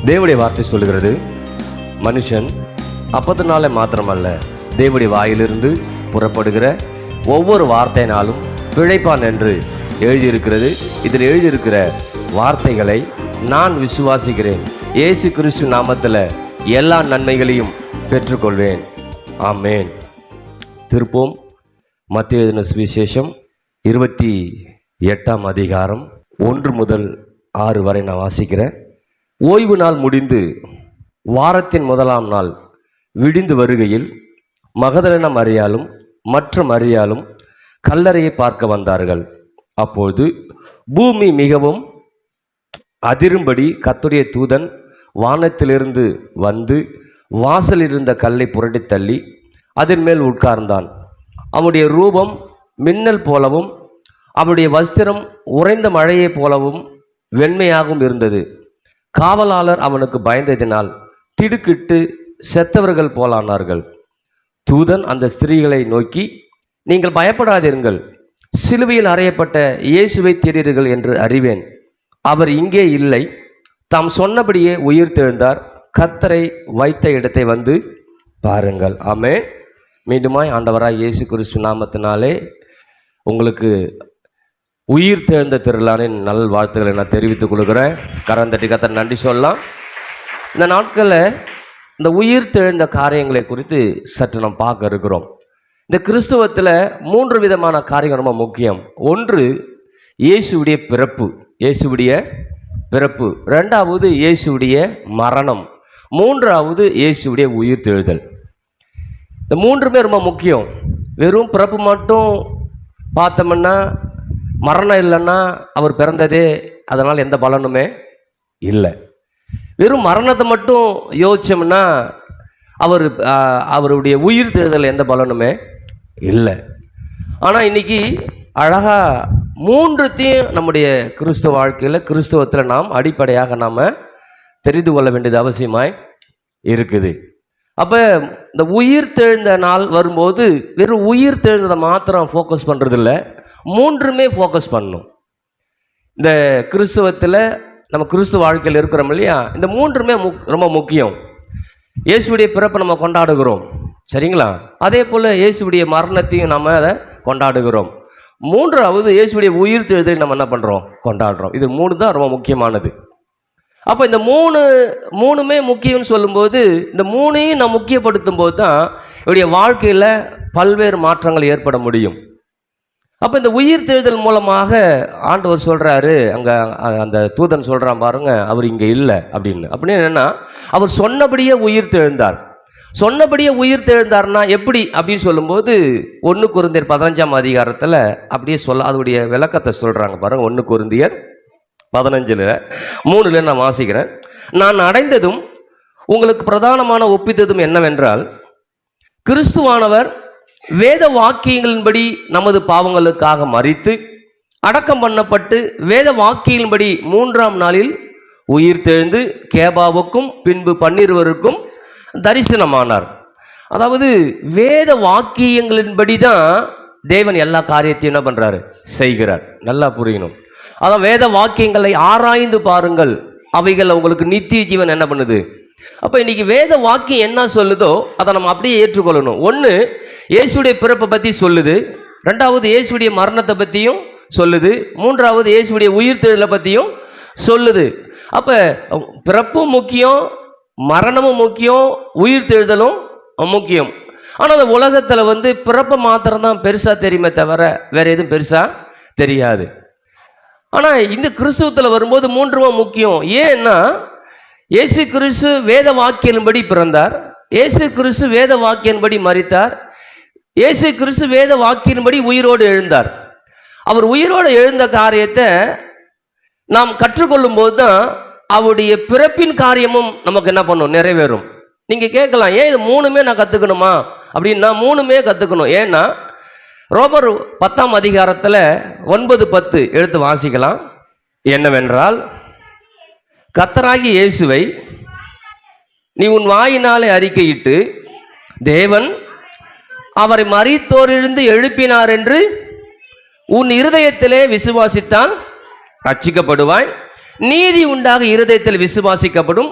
தேவனுடைய வார்த்தை சொல்லுகிறது, மனுஷன் அப்பத்தினாலே மாத்திரமல்ல, தேவனுடைய வாயிலிருந்து புறப்படுகிற ஒவ்வொரு வார்த்தையினாலும் பிழைப்பான் என்று எழுதியிருக்கிறது. இதில் எழுதியிருக்கிற வார்த்தைகளை நான் விசுவாசிக்கிறேன். இயேசு கிறிஸ்து நாமத்தில் எல்லா நன்மைகளையும் பெற்றுக்கொள்வேன். ஆமேன். திருப்போம் மத்தேயு எழுதின சுவிசேஷம் 28ஆம் அதிகாரம் 1 முதல் 6 வரை நான் வாசிக்கிறேன். ஓய்வு நாள் முடிந்து வாரத்தின் முதலாம் நாள் விடிந்து வருகையில் மகதலேனா மரியாளும் மற்ற மரியாளும் கல்லறையை பார்க்க வந்தார்கள். அப்பொழுது பூமி மிகவும் அதிரும்படி கர்த்தருடைய தூதன் வானத்திலிருந்து வந்து வாசலில் இருந்த கல்லை புரட்டி தள்ளி அதன் மேல் உட்கார்ந்தான். அவனுடைய ரூபம் மின்னல் போலவும் அவனுடைய வஸ்திரம் உறைந்த மழையைப் போலவும் வெண்மையாகவும் இருந்தது. காவலாளர் அவனுக்கு பயந்ததினால் திடுக்கிட்டு செத்தவர்கள் போலானார்கள். தூதன் அந்த ஸ்திரீகளை நோக்கி, நீங்கள் பயப்படாதீர்கள், சிலுவையில் அறையப்பட்ட இயேசுவை தேடுகிறீர்கள் என்று அறிவேன். அவர் இங்கே இல்லை, தாம் சொன்னபடியே உயிர்த்தெழுந்தார். கர்த்தரை வைத்த இடத்தை வந்து பாருங்கள். ஆமென். மீண்டுமாய் ஆண்டவராய் இயேசு கிறிஸ்து நாமத்தினாலே உங்களுக்கு உயிர் தெழுந்த திருநாளே நல் வாழ்த்துக்களை நான் தெரிவித்துக் கொள்கிறேன். கரந்தட்டி கர்த்தர் நன்றி சொல்லலாம். இந்த நாட்களில் இந்த உயிர் தெழுந்த காரியங்களை குறித்து சற்று நாம் பார்க்க இருக்கிறோம். இந்த கிறிஸ்துவத்தில் 3 விதமான காரியங்கள் ரொம்ப முக்கியம். ஒன்று இயேசுவுடைய பிறப்பு, ரெண்டாவது இயேசுவுடைய மரணம், மூன்றாவது இயேசுவுடைய உயிர் தெழுதல். இந்த 3மே ரொம்ப முக்கியம். வெறும் பிறப்பு மட்டும் பார்த்தோம்னா, மரணம் இல்லைன்னா அவர் பிறந்ததே அதனால் எந்த பலனுமே இல்லை. வெறும் மரணத்தை மட்டும் யோசிச்சோம்னா அவருடைய உயிர் தெழுதல் எந்த பலனுமே இல்லை. ஆனால் இன்னைக்கு அழகாக 3த்தையும் நம்முடைய கிறிஸ்துவ வாழ்க்கையில், கிறிஸ்துவத்தில் நாம் அடிப்படையாக நாம் தெரிந்து கொள்ள வேண்டியது அவசியமாய் இருக்குது. அப்போ இந்த உயிர் தெழுந்த நாள் வரும்போது வெறும் உயிர் தெழுந்ததை மாத்திரம் ஃபோக்கஸ் பண்ணுறதில்ல, 3மே ஃபோக்கஸ் பண்ணணும். இந்த கிறிஸ்துவத்தில் நம்ம கிறிஸ்துவ வாழ்க்கையில் இருக்கிறோம் இல்லையா, இந்த 3மே ரொம்ப முக்கியம். இயேசுடைய பிறப்பை நம்ம கொண்டாடுகிறோம், சரிங்களா? அதே போல் இயேசுடைய மரணத்தையும் நம்ம அதை கொண்டாடுகிறோம். 3வது இயேசுடைய உயிர் தெழுதலை நம்ம என்ன பண்ணுறோம்? கொண்டாடுறோம். இது 3 தான் ரொம்ப முக்கியமானது. அப்போ இந்த 3மே முக்கியம்னு சொல்லும்போது, இந்த 3ஐயும் நான் முக்கியப்படுத்தும் போது தான் என்னுடைய வாழ்க்கையில் பல்வேறு மாற்றங்கள் ஏற்பட முடியும். அப்போ இந்த உயிர் தெழுதல் மூலமாக ஆண்டவர் சொல்கிறாரு, அங்கே அந்த தூதன் சொல்கிறான் பாருங்க, அவர் இங்கே இல்லை அப்படின்னு. அப்படின்னு என்னென்னா, அவர் சொன்னபடியே உயிர் தெழுந்தார். சொன்னபடியே உயிர் தெழுந்தார்னா எப்படி அப்படின்னு சொல்லும்போது 1 கொரிந்தியர் 15ஆம் அதிகாரத்தில் அப்படியே அதோடைய விளக்கத்தை சொல்கிறாங்க பாருங்க. 1 கொரிந்தியர் 15:3 நான் வாசிக்கிறேன். நான் அடைந்ததும் உங்களுக்கு பிரதானமான ஒப்பித்ததும் என்னவென்றால், கிறிஸ்துவானவர் வேத வாக்கியங்களின்படி நமது பாவங்களுக்காக மரித்து அடக்கம் பண்ணப்பட்டு வேத வாக்கியங்களின்படி 3ஆம் நாளில் உயிர் தெழுந்து கேபாவுக்கும் பின்பு 12 தரிசனமானார். அதாவது வேத வாக்கியங்களின்படி தான் தேவன் எல்லா காரியத்தையும் என்ன பண்ணுறாரு? செய்கிறார். நல்லா புரியணும். அதான் வேத வாக்கியங்களை ஆராய்ந்து பாருங்கள், அவைகள் உங்களுக்கு நித்திய ஜீவன் என்ன பண்ணுது. அப்போ இன்னைக்கு வேத வாக்கியம் என்ன சொல்லுதோ அதை நம்ம அப்படியே ஏற்றுக்கொள்ளணும். 1 இயேசுடைய பிறப்பை பற்றி சொல்லுது, 2வது இயேசுடைய மரணத்தை பற்றியும் சொல்லுது, 3வது இயேசுடைய உயிர் தெழுதலை பற்றியும் சொல்லுது. அப்போ பிறப்பும் முக்கியம், மரணமும் முக்கியம், உயிர் தெழுதலும் முக்கியம். ஆனால் அந்த உலகத்தில் பிறப்பை மாத்திரம்தான் பெருசாக தெரியுமே தவிர வேற எதுவும் பெருசாக தெரியாது. ஆனால் இந்த கிறிஸ்துவத்தில் வரும்போது 3மே முக்கியம். ஏன்னா இயேசு கிறிஸ்து வேத வாக்கியின்படி பிறந்தார், இயேசு கிறிஸ்து வேத வாக்கியின்படி மரித்தார், இயேசு கிறிஸ்து வேத வாக்கியின்படி உயிரோடு எழுந்தார். அவர் உயிரோடு எழுந்த காரியத்தை நாம் கற்றுக்கொள்ளும் போது தான் அவருடைய பிறப்பின் காரியமும் நமக்கு என்ன பண்ணும்? நிறைவேறும். நீங்கள் கேட்கலாம், ஏன் இது 3மே நான் கற்றுக்கணுமா அப்படின்னா, 3மே கற்றுக்கணும். ஏன்னா ரோமர் 10ஆம் அதிகாரத்தில் 9-10 எடுத்து வாசிக்கலாம். என்னவென்றால், கர்த்தராகிய இயேசுவை நீ உன் வாயினாலே அறிக்கையிட்டு தேவன் அவரை மரித்தோரிலிருந்து எழுப்பினார் என்று உன் இருதயத்திலே விசுவாசித்தால் ரட்சிக்கப்படுவாய். நீதி உண்டாக இருதயத்தில் விசுவாசிக்கப்படும்,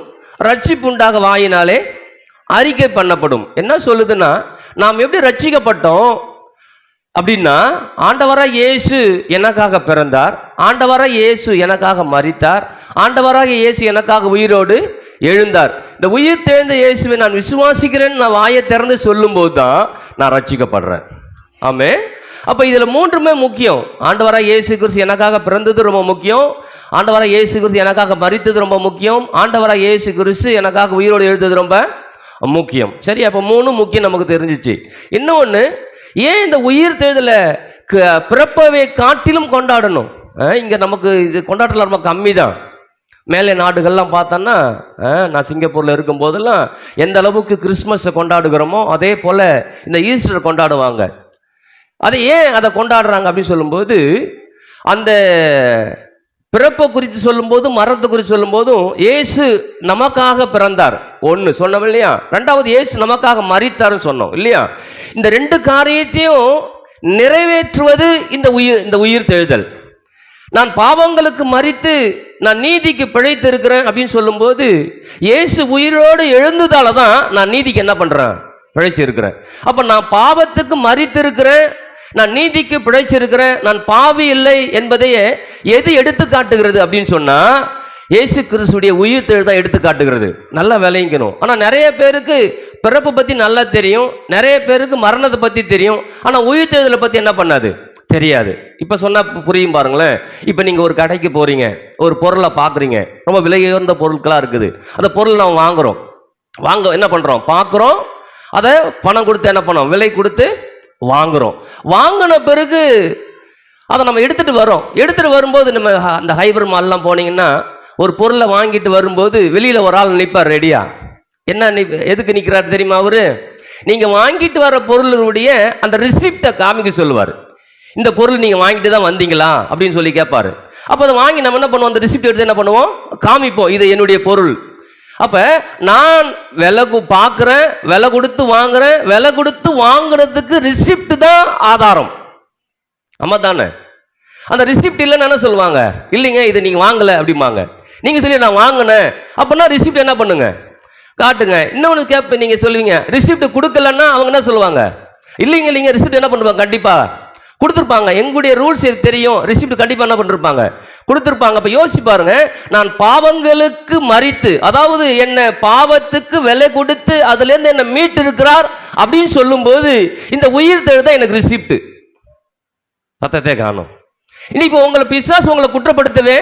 ரட்சிப்பு உண்டாக வாயினாலே அறிக்கை பண்ணப்படும். என்ன சொல்லுதுன்னா, நாம் எப்படி ரட்சிக்கப்பட்டோம் அப்படின்னா, ஆண்டவராக இயேசு எனக்காக பிறந்தார், ஆண்டவராக இயேசு எனக்காக மரித்தார், ஆண்டவராக இயேசு எனக்காக உயிரோடு எழுந்தார். இந்த உயிர் தெழுந்த இயேசுவை நான் விசுவாசிக்கிறேன்னு நான் வாயை திறந்து சொல்லும்போது தான் நான் ரட்சிக்கப்படுறேன். ஆமென். அப்போ இதில் மூன்றுமே முக்கியம். ஆண்டவராக இயேசு கிறிஸ்து எனக்காக பிறந்தது ரொம்ப முக்கியம், ஆண்டவராக இயேசு கிறிஸ்து எனக்காக மரித்தது ரொம்ப முக்கியம், ஆண்டவராக இயேசு கிறிஸ்து எனக்காக உயிரோடு எழுந்தது ரொம்ப முக்கியம். சரி, அப்போ மூணும் முக்கியம் நமக்கு தெரிஞ்சிச்சு. இன்னொன்று, ஏன் இந்த உயிர் தெழுதலை பிறப்பவை காட்டிலும் கொண்டாடணும்? இங்கே நமக்கு இது கொண்டாடலாம் ரொம்ப கம்மி தான். மேலே நாடுகள்லாம் பார்த்தோன்னா, நான் சிங்கப்பூரில் இருக்கும்போதெல்லாம் எந்த அளவுக்கு கிறிஸ்மஸை கொண்டாடுகிறோமோ அதே போல் இந்த ஈஸ்டர் கொண்டாடுவாங்க. அதை ஏன் அதை கொண்டாடுறாங்க அப்படின்னு சொல்லும்போது, அந்த பிறப்பை குறித்து சொல்லும்போது, மரணத்தை குறித்து சொல்லும்போதும், இயேசு நமக்காக பிறந்தார் ஒன்று சொன்னோம் இல்லையா, ரெண்டாவது இயேசு நமக்காக மரித்தார்னு சொன்னோம் இல்லையா. இந்த ரெண்டு காரியத்தையும் நிறைவேற்றுவது இந்த உயிர் தெழுதல். நான் பாவங்களுக்கு மரித்து நான் நீதிக்கு பிழைத்து இருக்கிறேன் அப்படின்னு சொல்லும்போது, இயேசு உயிரோடு எழுந்ததால தான் நான் நீதிக்கு என்ன பண்றேன், பிழைச்சு இருக்கிறேன். அப்ப நான் பாவத்துக்கு மரித்து இருக்கிறேன், நான் நீதிக்கு பிழைச்சிருக்கிறேன், நான் பாவி இல்லை என்பதையே எது எடுத்து காட்டுகிறது அப்படின்னு சொன்னா, இயேசு கிறிஸ்துடைய உயிர் தெழுதல் தான் எடுத்து காட்டுகிறது. நல்லா விளைவிக்கணும். ஆனால் நிறைய பேருக்கு பிறப்பு பற்றி நல்லா தெரியும், நிறைய பேருக்கு மரணத்தை பற்றி தெரியும், ஆனால் உயிர் தெழுதலை பற்றி என்ன பண்ணாது, தெரியாது. இப்போ சொன்னால் புரியும் பாருங்களேன். இப்போ நீங்கள் ஒரு கடைக்கு போகிறீங்க, ஒரு பொருளை பார்க்குறீங்க, ரொம்ப விலை உயர்ந்த பொருட்களாக இருக்குது. அந்த பொருள் நம்ம வாங்க என்ன பண்ணுறோம், பார்க்குறோம், அதை பணம் கொடுத்து என்ன பண்ணோம், விலை கொடுத்து வாங்குறோம். வாங்கின பிறகு அதை நம்ம எடுத்துகிட்டு வரும்போது, நம்ம அந்த ஹைபர் மால்லாம் போனீங்கன்னா ஒரு பொருளை வாங்கிட்டு வரும்போது வெளியில் ஒரு ஆள் நிற்பார் ரெடியா. என்ன எதுக்கு நிற்கிறார் தெரியுமா அவரு? நீங்கள் வாங்கிட்டு வர பொருளுடைய அந்த ரிசிப்டை காமிக்க சொல்லுவார். இந்த பொருள் நீங்கள் வாங்கிட்டு தான் வந்தீங்களா அப்படின்னு சொல்லி கேட்பாரு. அப்போ அதை வாங்கி நம்ம என்ன பண்ணுவோம், அந்த ரிசிப்ட் எடுத்து என்ன பண்ணுவோம், காமிப்போம், இது என்னுடைய பொருள். அப்போ நான் விலை பார்க்குறேன், விலை கொடுத்து வாங்குறேன், விலை கொடுத்து வாங்குறதுக்கு ரிசிப்ட் தான் ஆதாரம். ஆமாம் தானே? அந்த ரிசிப்ட் இல்லைன்னு என்ன சொல்லுவாங்க, இல்லைங்க இதை நீங்கள் வாங்கலை அப்படிம்பாங்க. நீங்கள் சொல்லி நான் வாங்கினேன் அப்படின்னா ரிசிப்ட் என்ன பண்ணுங்க, காட்டுங்க. இன்னொன்று கேட்பேன், நீங்கள் சொல்லுவீங்க ரிசிப்ட் கொடுக்கலன்னா அவங்க என்ன சொல்லுவாங்க, இல்லைங்க ரிசிப்ட் என்ன பண்ணுவாங்க, கண்டிப்பாக கொடுத்துருப்பாங்க. எங்களுடைய ரூல்ஸ் தெரியும், ரிசிப்ட் கண்டிப்பாக என்ன பண்ணிருப்பாங்க, கொடுத்துருப்பாங்க. அப்போ யோசிச்சு பாருங்க, நான் பாவங்களுக்கு மரித்து, அதாவது என்ன பாவத்துக்கு விலை கொடுத்து அதுலேருந்து என்ன மீட்டு இருக்கிறார் அப்படின்னு சொல்லும்போது இந்த உயிர் தெழுதான் எனக்கு ரிசிப்ட். சத்தத்தை காணும். இன்னைக்கு உங்களை பிசாசு உங்களை குற்றப்படுத்தவே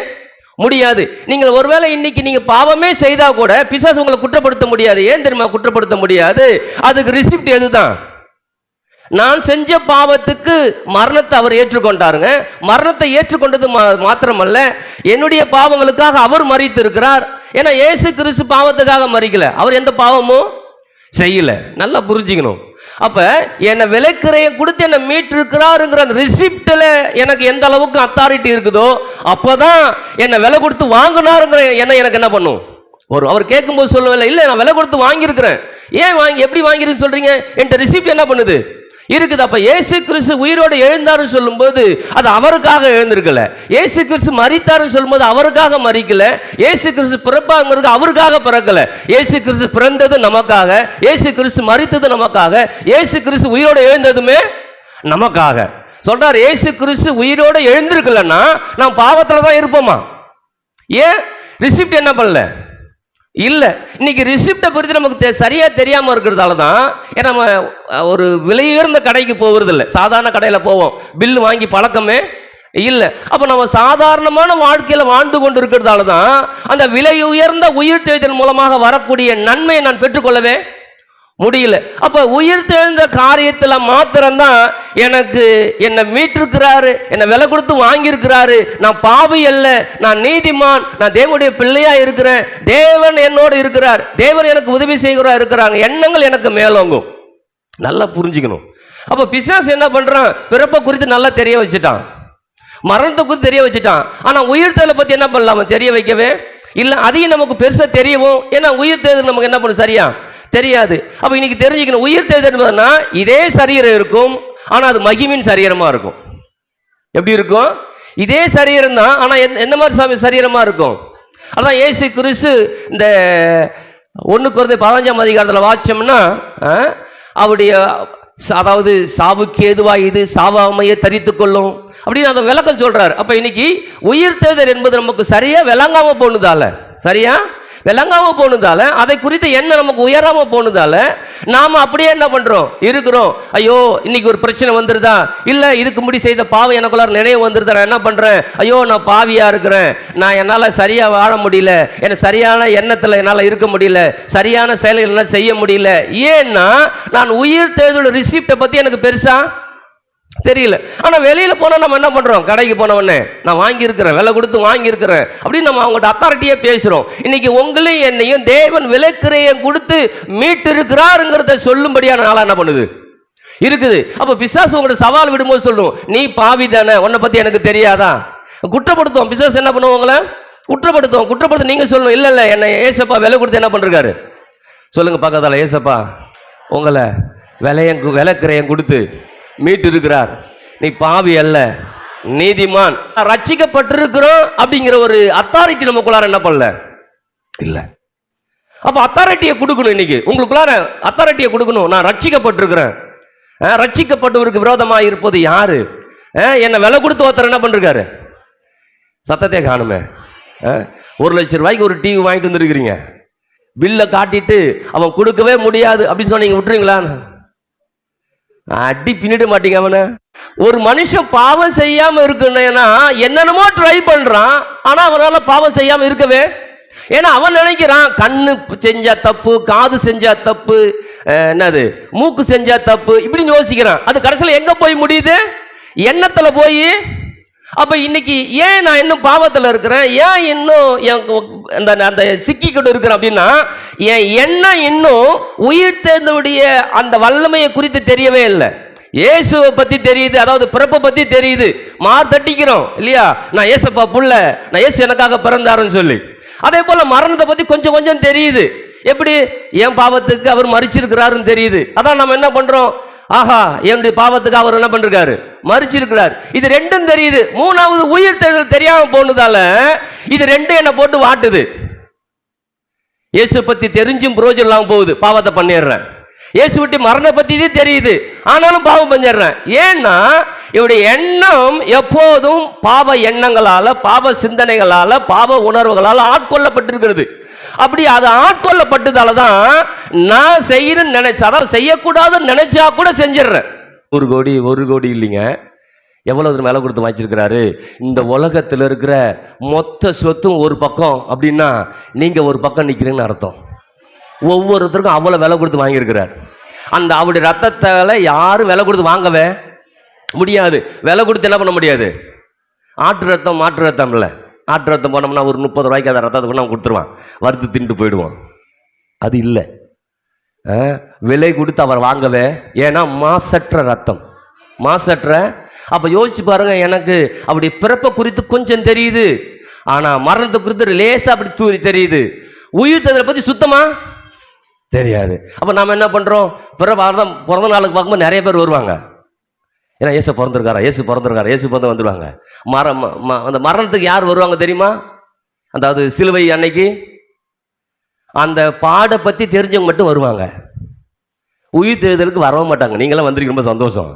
முடியாது. நீங்கள் ஒருவேளை இன்னைக்கு நீங்க பாவமே செய்தா கூட பிசாசு உங்களை குற்றப்படுத்த முடியாது. ஏன் தெரியுமா குற்றப்படுத்த முடியாது? அதுக்கு ரிசிப்ட் எதுதான், நான் செஞ்ச பாவத்துக்கு மரணத்தை அவர் ஏற்றுக்கொண்டாருங்க. மரணத்தை ஏற்றுக்கொண்டது மாத்திரமல்ல, என்னுடைய பாவங்களுக்காக அவர் மரித்து இருக்கிறார். ஏன்னா இயேசு கிறிஸ்து பாவத்துக்காக மரிக்கல, அவர் எந்த பாவமும் செய்யல. நல்லா புரிஞ்சுக்கணும். அப்ப என்னை விலைக்கிறைய கொடுத்து என்னை மீட்டிருக்கிறாருங்கிற ரிசிப்ட்ல எனக்கு எந்த அளவுக்கு அத்தாரிட்டி இருக்குதோ அப்பதான் என்னை விலை கொடுத்து வாங்கினாருங்கிற என்ன எனக்கு என்ன பண்ணும் வரும். அவர் கேட்கும்போது சொல்லவில்லை, இல்லை நான் விலை கொடுத்து வாங்கியிருக்கிறேன், ஏன் எப்படி வாங்கிருக்கு சொல்றீங்க, என்கிட்ட ரிசிப்ட் என்ன பண்ணுது இருக்குது. அப்ப இயேசு கிறிஸ்து உயிரோடு எழுந்தாருன்னு சொல்லும்போது அது அவருக்காக எழுந்திருக்கல. இயேசு கிறிஸ்து மரித்தாருன்னு சொல்லும்போது அவருக்காக மரிக்கல. இயேசு கிறிஸ்து பிறப்பாங்கிறது அவருக்காக பிறக்கல. இயேசு கிறிஸ்து பிறந்தது நமக்காக, இயேசு கிறிஸ்து மரித்தது நமக்காக, இயேசு கிறிஸ்து உயிரோடு எழுந்ததுமே நமக்காக. சொல்றார், இயேசு கிறிஸ்து உயிரோடு எழுந்திருக்கலன்னா நாம் பாவத்துல தான் இருப்போமா? ஏன் ரிசிப்ட் என்ன பண்ணல? இல்ல. இன்னைக்கு ரிசிப்டை குறித்து நமக்கு சரியா தெரியாம இருக்கிறதால தான் நம்ம ஒரு விலையுயர்ந்த கடைக்கு போகிறது இல்லை, சாதாரண கடையில் போவோம், பில்லு வாங்கி பழக்கமே இல்லை. அப்ப நம்ம சாதாரணமான வாழ்க்கையில வாழ்ந்து கொண்டு இருக்கிறதால தான் அந்த விலை உயர்ந்த உயிர் தெழுதல் மூலமாக வரக்கூடிய நன்மையை நான் பெற்றுக்கொள்ளவே முடியல. அப்ப உயிர் தெழுந்த காரியத்துல மாத்திரம்தான் எனக்கு என்னை மீட்டிருக்கிறாரு, என்னை விலை கொடுத்து வாங்கியிருக்கிறாரு. நான் பாவி அல்ல, நான் நீதிமான், நான் தேவனுடைய பிள்ளையா இருக்கிறேன், தேவன் என்னோடு இருக்கிறார், தேவன் எனக்கு உதவி செய்கிறார் இருக்கிறாங்க, எண்ணங்கள் எனக்கு மேலோங்கும். நல்லா புரிஞ்சுக்கணும். அப்ப பிசாசு என்ன பண்றான், பிறப்பை குறித்து நல்லா தெரிய வச்சுட்டான், மரணத்தை குறித்து தெரிய வச்சுட்டான். ஆனா உயிர் தெழுதலை பத்தி என்ன பண்ணலாம், தெரிய வைக்கவே இல்லை. அதையும் நமக்கு பெருசா தெரியவும், ஏன்னா உயிர் தெழுதல் நமக்கு என்ன பண்ணும் சரியா தெரியாது. அப்ப இன்னைக்கு தெரிஞ்சுக்கணும், உயிர் தெழுதல்னா இதே சரீரம் இருக்கும், ஆனா அது மகிமின் சரீரமா இருக்கும். எப்படி இருக்கும்? இதே சரீரம் தான், ஆனா என்ன மாதிரி சரீரமா இருக்கும்? அதான் இயேசு கிறிஸ்து இந்த 1 கொரிந்தியர் 15ஆம் அதிகாரத்தில் வாச்சோம்னா அவருடைய அதாவது சாவுக்கு ஏதுவாய் இது சாவாமையை தரித்துக் கொள்ளும் அப்படின்னு அந்த விளக்கம் சொல்றாரு. அப்ப இன்னைக்கு உயிர் தேர்தல் என்பது நமக்கு சரியா விளங்காம போனதால அதை குறித்து என்ன நமக்கு உயராம போனதால நாம அப்படியே என்ன பண்றோம் இருக்கிறோம். ஐயோ இன்னைக்கு ஒரு பிரச்சனை வந்துருதா, இல்ல இதுக்கு முடி செய்த பாவம் எனக்குள்ள நினைவு வந்துருதா, நான் என்ன பண்றேன், ஐயோ நான் பாவியா இருக்கிறேன், நான் என்னால சரியா வாழ முடியல, எனக்கு சரியான எண்ணத்துல என்னால இருக்க முடியல, சரியான செயல்கள் என்னால செய்ய முடியல. ஏன்னா நான் உயிர் தேர்தல் ரிசிப்டை பத்தி எனக்கு பெருசா தெரியல. ஆனா வெளியில போனா நம்ம என்ன பண்றோம், கடைக்கு போனவொடனே நான் வாங்கியிருக்கிறேன், விலை கொடுத்து வாங்கியிருக்கிறேன் அப்படின்னு நம்ம அவங்கள்ட்ட அத்தாரிட்டியே பேசுறோம். இன்னைக்கு உங்களையும் என்னையும் தேவன் விலைக்கிரயம் கொடுத்து மீட்டு இருக்கிறாருங்கிறத சொல்லும்படியான நாளா என்ன பண்ணுது இருக்குது. அப்ப பிசாசு உங்களோட சவால் விடும்போது சொல்லும், நீ பாவி தானே, உன்னை பத்தி எனக்கு தெரியாதா, குற்றப்படுத்துவோம். பிசாசு என்ன பண்ணுவோம், உங்களை குற்றப்படுத்த நீங்க சொல்லணும், இல்ல இல்ல என்ன ஏசப்பா விலை கொடுத்து என்ன பண்றாரு சொல்லுங்க பக்கத்தால, ஏசப்பா உங்களை விலைக்கிரயம் கொடுத்து மீட்டு இருக்கிறார், நீ பாவி அல்ல நீதிமான், ரட்சிக்கப்பட்டிருக்கிறோம் அப்படிங்கிற ஒரு அத்தாரிட்டி நமக்குள்ளார என்ன பண்ணல இல்ல. அப்ப அத்தாரிட்டியை கொடுக்கணும், இன்னைக்கு உங்களுக்குள்ளார அத்தாரிட்டியை கொடுக்கணும். நான் ரட்சிக்கப்பட்டிருக்கிறேன், ரட்சிக்கப்பட்டவருக்கு விரோதமாக இருப்பது யாரு, என்ன விலை கொடுத்து ஒருத்தர் என்ன பண்றாரு, சத்தத்தை காணுமே. 1 லட்சம் ரூபாய்க்கு ஒரு டிவி வாங்கிட்டு வந்துருக்கிறீங்க, பில்லை காட்டிட்டு அவன் கொடுக்கவே முடியாது அப்படின்னு சொன்னீங்க, விட்டுறீங்களா, அடி பின்னிட மாட்டீங்க அவனை. ஒரு மனுஷன் பாவம் செய்யாம இருக்குன்னா என்னென்னமோ ட்ரை பண்றான், ஆனா அவனால பாவம் செய்யாம இருக்கவே, ஏன்னா அவன் நினைக்கிறான் கண்ணு செஞ்சா தப்பு, காது செஞ்சா தப்பு, என்னது மூக்கு செஞ்சா தப்பு இப்படின்னு யோசிக்கிறான். அது கடைசியில் எங்க போய் முடியுது, எண்ணத்துல போய். அப்ப இன்னைக்கு ஏன் நான் இன்னும் பாவத்தில் இருக்கிறேன், ஏன் இன்னும் அந்த சிக்கிக்கிட்டு இருக்கிறேன் அப்படின்னா, என் எண்ணம் இன்னும் உயிர் தேர்ந்தவுடைய அந்த வல்லமையை குறித்து தெரியவே இல்லை. இயேசுவை பத்தி தெரியுது, அதாவது பிறப்பை பத்தி தெரியுது, மார் தட்டிக்கிறோம் இல்லையா, நான் ஏசப்பா புள்ள, நான் ஏசு எனக்காக பிறந்தாருன்னு சொல்லி. அதே போல மரணத்தை பத்தி கொஞ்சம் கொஞ்சம் தெரியுது, எப்படி என் பாவத்துக்கு அவர் மரிச்சிருக்கிறாருன்னு தெரியுது. அதான் நம்ம என்ன பண்றோம், ஆஹா என்னுடைய பாவத்துக்கு அவர் என்ன பண்றாரு, மரிச்சிருக்கிறார். இது ரெண்டும் தெரியுது. 3வது உயிர் தேர்தல் தெரியாம போனதால இது ரெண்டும் என்ன போட்டு வாட்டுது. இயேசு பத்தி தெரிஞ்சும் புரோஜனம் இல்லாம போகுது, பாவத்தை பண்ணிடுறேன். இயேசு விட்டு மரண பத்தி தெரியுது, ஆனாலும் பாவம் பண்ணிடுறேன். ஏன்னா இவருடைய எண்ணம் எப்போதும் பாவ எண்ணங்களால, பாவ சிந்தனைகளால, பாவ உணர்வுகளால் ஆட்கொள்ளப்பட்டிருக்கிறது. அப்படி அது ஆட்கொள்ளப்பட்டதால தான் நான் செய்யணும்னு நினைச்சா, அதாவது செய்யக்கூடாதுன்னு நினைச்சா கூட செஞ்சிடறேன். 1 கோடி இல்லைங்க, எவ்வளவு மேல கொடுத்து வாங்கிச்சிருக்கிறாரு. இந்த உலகத்தில் இருக்கிற மொத்த சொத்தும் ஒரு பக்கம் அப்படின்னா நீங்க ஒரு பக்கம் நிக்கிறீங்கன்னு அர்த்தம். ஒவ்வொருத்தருக்கும் அவ்வளவு விலை கொடுத்து வாங்கியிருக்கிறார். அந்த அவருடைய ரத்தத்தால யாரும் விலை கொடுத்து வாங்கவே முடியாது. விலை கொடுத்து என்ன பண்ண முடியாது, ஆட்டு ரத்தம் மாட்டு ரத்தம் இல்லை. ஆட்டு ரத்தம் போனோம்னா ஒரு 30 ரூபாய்க்கு அந்த ரத்தத்தை கொண்டு கொடுத்துருவான், வறுத்து தின்ட்டு போயிடுவான். அது இல்லை, விலை கொடுத்து அவர் வாங்கவே, ஏன்னா மாசற்ற ரத்தம், மாசற்ற. அப்ப யோசிச்சு பாருங்க, எனக்கு அப்படி பிறப்பை குறித்து கொஞ்சம் தெரியுது, ஆனா மரணத்தை குறித்து லேசா அப்படி தெரியுது, உயிர் தேர்தலை பத்தி சுத்தமா தெரியாது. அப்ப நாம என்ன பண்றோம், பிறந்த நாளுக்கு பார்க்கும்போது நிறைய பேர் வருவாங்க, ஏன்னா இயேசு பிறந்திருக்காரா, இயேசு பிறந்து வந்துடுவாங்க. அந்த மரணத்துக்கு யார் வருவாங்க தெரியுமா, அதாவது சிலுவை அன்னைக்கு அந்த பாட பத்தி தெரிஞ்சவங்க மட்டும் வருவாங்க, உயிர் தேர்தலுக்கு வரவும் மாட்டாங்க. நீங்களாம் வந்திருக்க ரொம்ப சந்தோஷம்.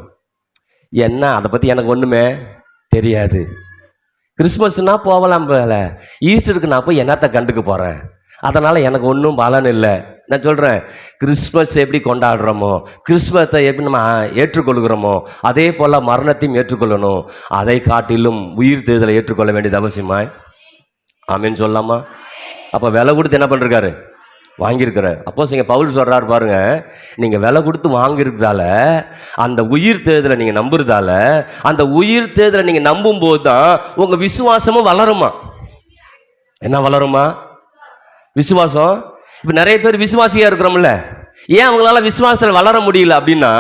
என்ன அதை பத்தி எனக்கு ஒண்ணுமே தெரியாது. கிறிஸ்மஸ்னா போகலாம் போல, ஈஸ்டருக்கு நான் போய் என்னத்தை கண்டுக்க போறேன், அதனால எனக்கு ஒன்றும் பலன் இல்லை. நான் சொல்றேன், கிறிஸ்மஸ் எப்படி கொண்டாடுறோமோ, கிறிஸ்மஸை எப்படி நம்ம ஏற்றுக்கொள்கிறோமோ, அதே போல மரணத்தையும் ஏற்றுக்கொள்ளணும். அதை காட்டிலும் உயிர் தேர்தலை ஏற்றுக்கொள்ள வேண்டியது அவசியமா? ஆமீன் சொல்லலாமா? அப்ப விலை கொடுத்து என்ன பண்றாரு, வாங்கியிருக்கிற. அப்போ நீங்க பவுல் சொல்றாரு பாருங்க, நீங்க விலை கொடுத்து வாங்கியிருக்கிறதால, அந்த உயிர் தேர்தலை நீங்க நம்புறதால, அந்த உயிர் தேர்தலை நீங்க நம்பும் போது தான் உங்க விசுவாசமும் வளருமா. என்ன வளருமா? விசுவாசம். இப்ப நிறைய பேர் விசுவாசியா இருக்கிறோம்ல, ஏன் அவங்களால விசுவாசத்தில் வளர முடியல அப்படின்னா,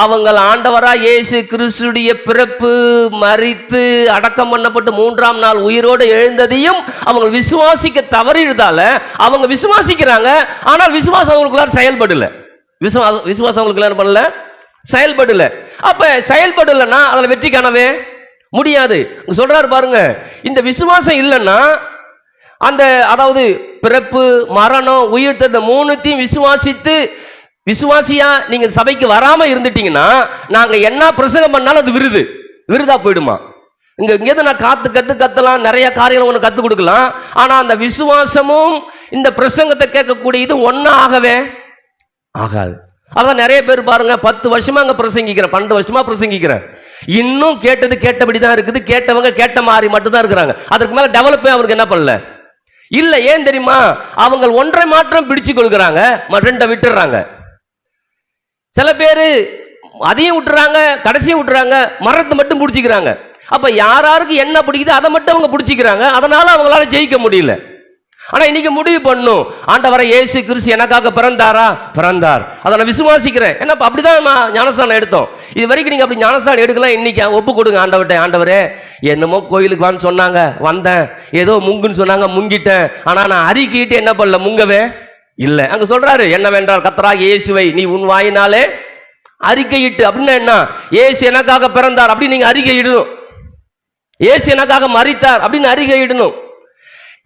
அவங்க ஆண்டவரா இயேசு கிறிஸ்துடைய பிறப்பு, மரித்து, அடக்கம் பண்ணப்பட்டு 3ஆம் நாள் உயிரோடு எழுந்ததையும் அவங்க விசுவாசிக்க தவறியதால அவங்க விசுவாசிக்கிறாங்க, ஆனால் விசுவாசம் அவங்களுக்குள்ள செயல்படல. விசுவாசம் அவங்களுக்கு என்ன பண்ணல, செயல்படல. அப்ப செயல்படலைன்னா அதில் வெற்றி காணவே முடியாது. சொல்றாரு பாருங்க, இந்த விசுவாசம் இல்லைன்னா அந்த அதாவது பிறப்பு, மரணம், உயிர்த்தெழுந்த மூணுத்தையும் விசுவாசியா நீங்க சபைக்கு வராம இருந்துட்டீங்கன்னா நாங்க என்ன பிரசங்கம் பண்ணாலும் அது விருதா போயிடுமா? இங்கேருந்து நான் கத்தலாம், நிறைய காரியங்கள் ஒன்று கற்றுக் கொடுக்கலாம். ஆனால் அந்த விசுவாசமும் இந்த பிரசங்கத்தை கேட்கக்கூடிய இது ஒன்றா ஆகவே ஆகாது. அதான் நிறைய பேர் பாருங்க, 10 வருஷமா அங்கே பிரசங்கிக்கிறேன், 12 வருஷமா பிரசங்கிக்கிறேன், இன்னும் கேட்டது கேட்டபடி தான் இருக்குது. கேட்டவங்க கேட்ட மாதிரி மட்டும்தான் இருக்கிறாங்க. அதுக்கு மேலே டெவலப்பே அவருக்கு என்ன பண்ணல இல்லை. ஏன் தெரியுமா? அவங்க ஒன்றை மாற்றம் பிடிச்சு கொள்கிறாங்க, ரெண்டை விட்டுறாங்க. சில பேர் அதையும் விட்டுறாங்க, கடைசியும் விட்டுறாங்க, மரத்தை மட்டும் பிடிச்சிக்கிறாங்க. அப்ப யாராருக்கு என்ன பிடிக்குது அதை மட்டும் அவங்க பிடிச்சிக்கிறாங்க. அதனால அவங்களால ஜெயிக்க முடியல. ஆனா இன்னைக்கு முடிவு பண்ணும், ஆண்டவரை இயேசு கிறிஸ்து எனக்காக பிறந்தார், அதை நான் விசுவாசிக்கிறேன். என்ன அப்படிதான் ஞானஸ்தானம் எடுத்தோம். இது வரைக்கும் நீங்க அப்படி ஞானஸ்தானம் எடுக்கலாம். இன்னைக்கு ஒப்பு கொடுங்க ஆண்டவர்கிட்ட. ஆண்டவரே, என்னமோ கோயிலுக்கு வான்னு சொன்னாங்க, வந்தேன், ஏதோ முங்குன்னு சொன்னாங்க, முங்கிட்டேன். ஆனா நான் அறிக்கையிட்டு என்ன பண்ணல, முங்கவே இல்லை. அங்க சொல்றாரு, என்னவென்றால் கர்த்தராகிய இயேசுவை நீ உன் வாயினாலே அறிக்கையிட்டு. அப்படின்னா என்ன? இயேசு எனக்காக பிறந்தார் அப்படின்னு நீங்க அறிக்கையிடணும். இயேசு எனக்காக மரித்தார் அப்படின்னு அறிக்கையிடணும்.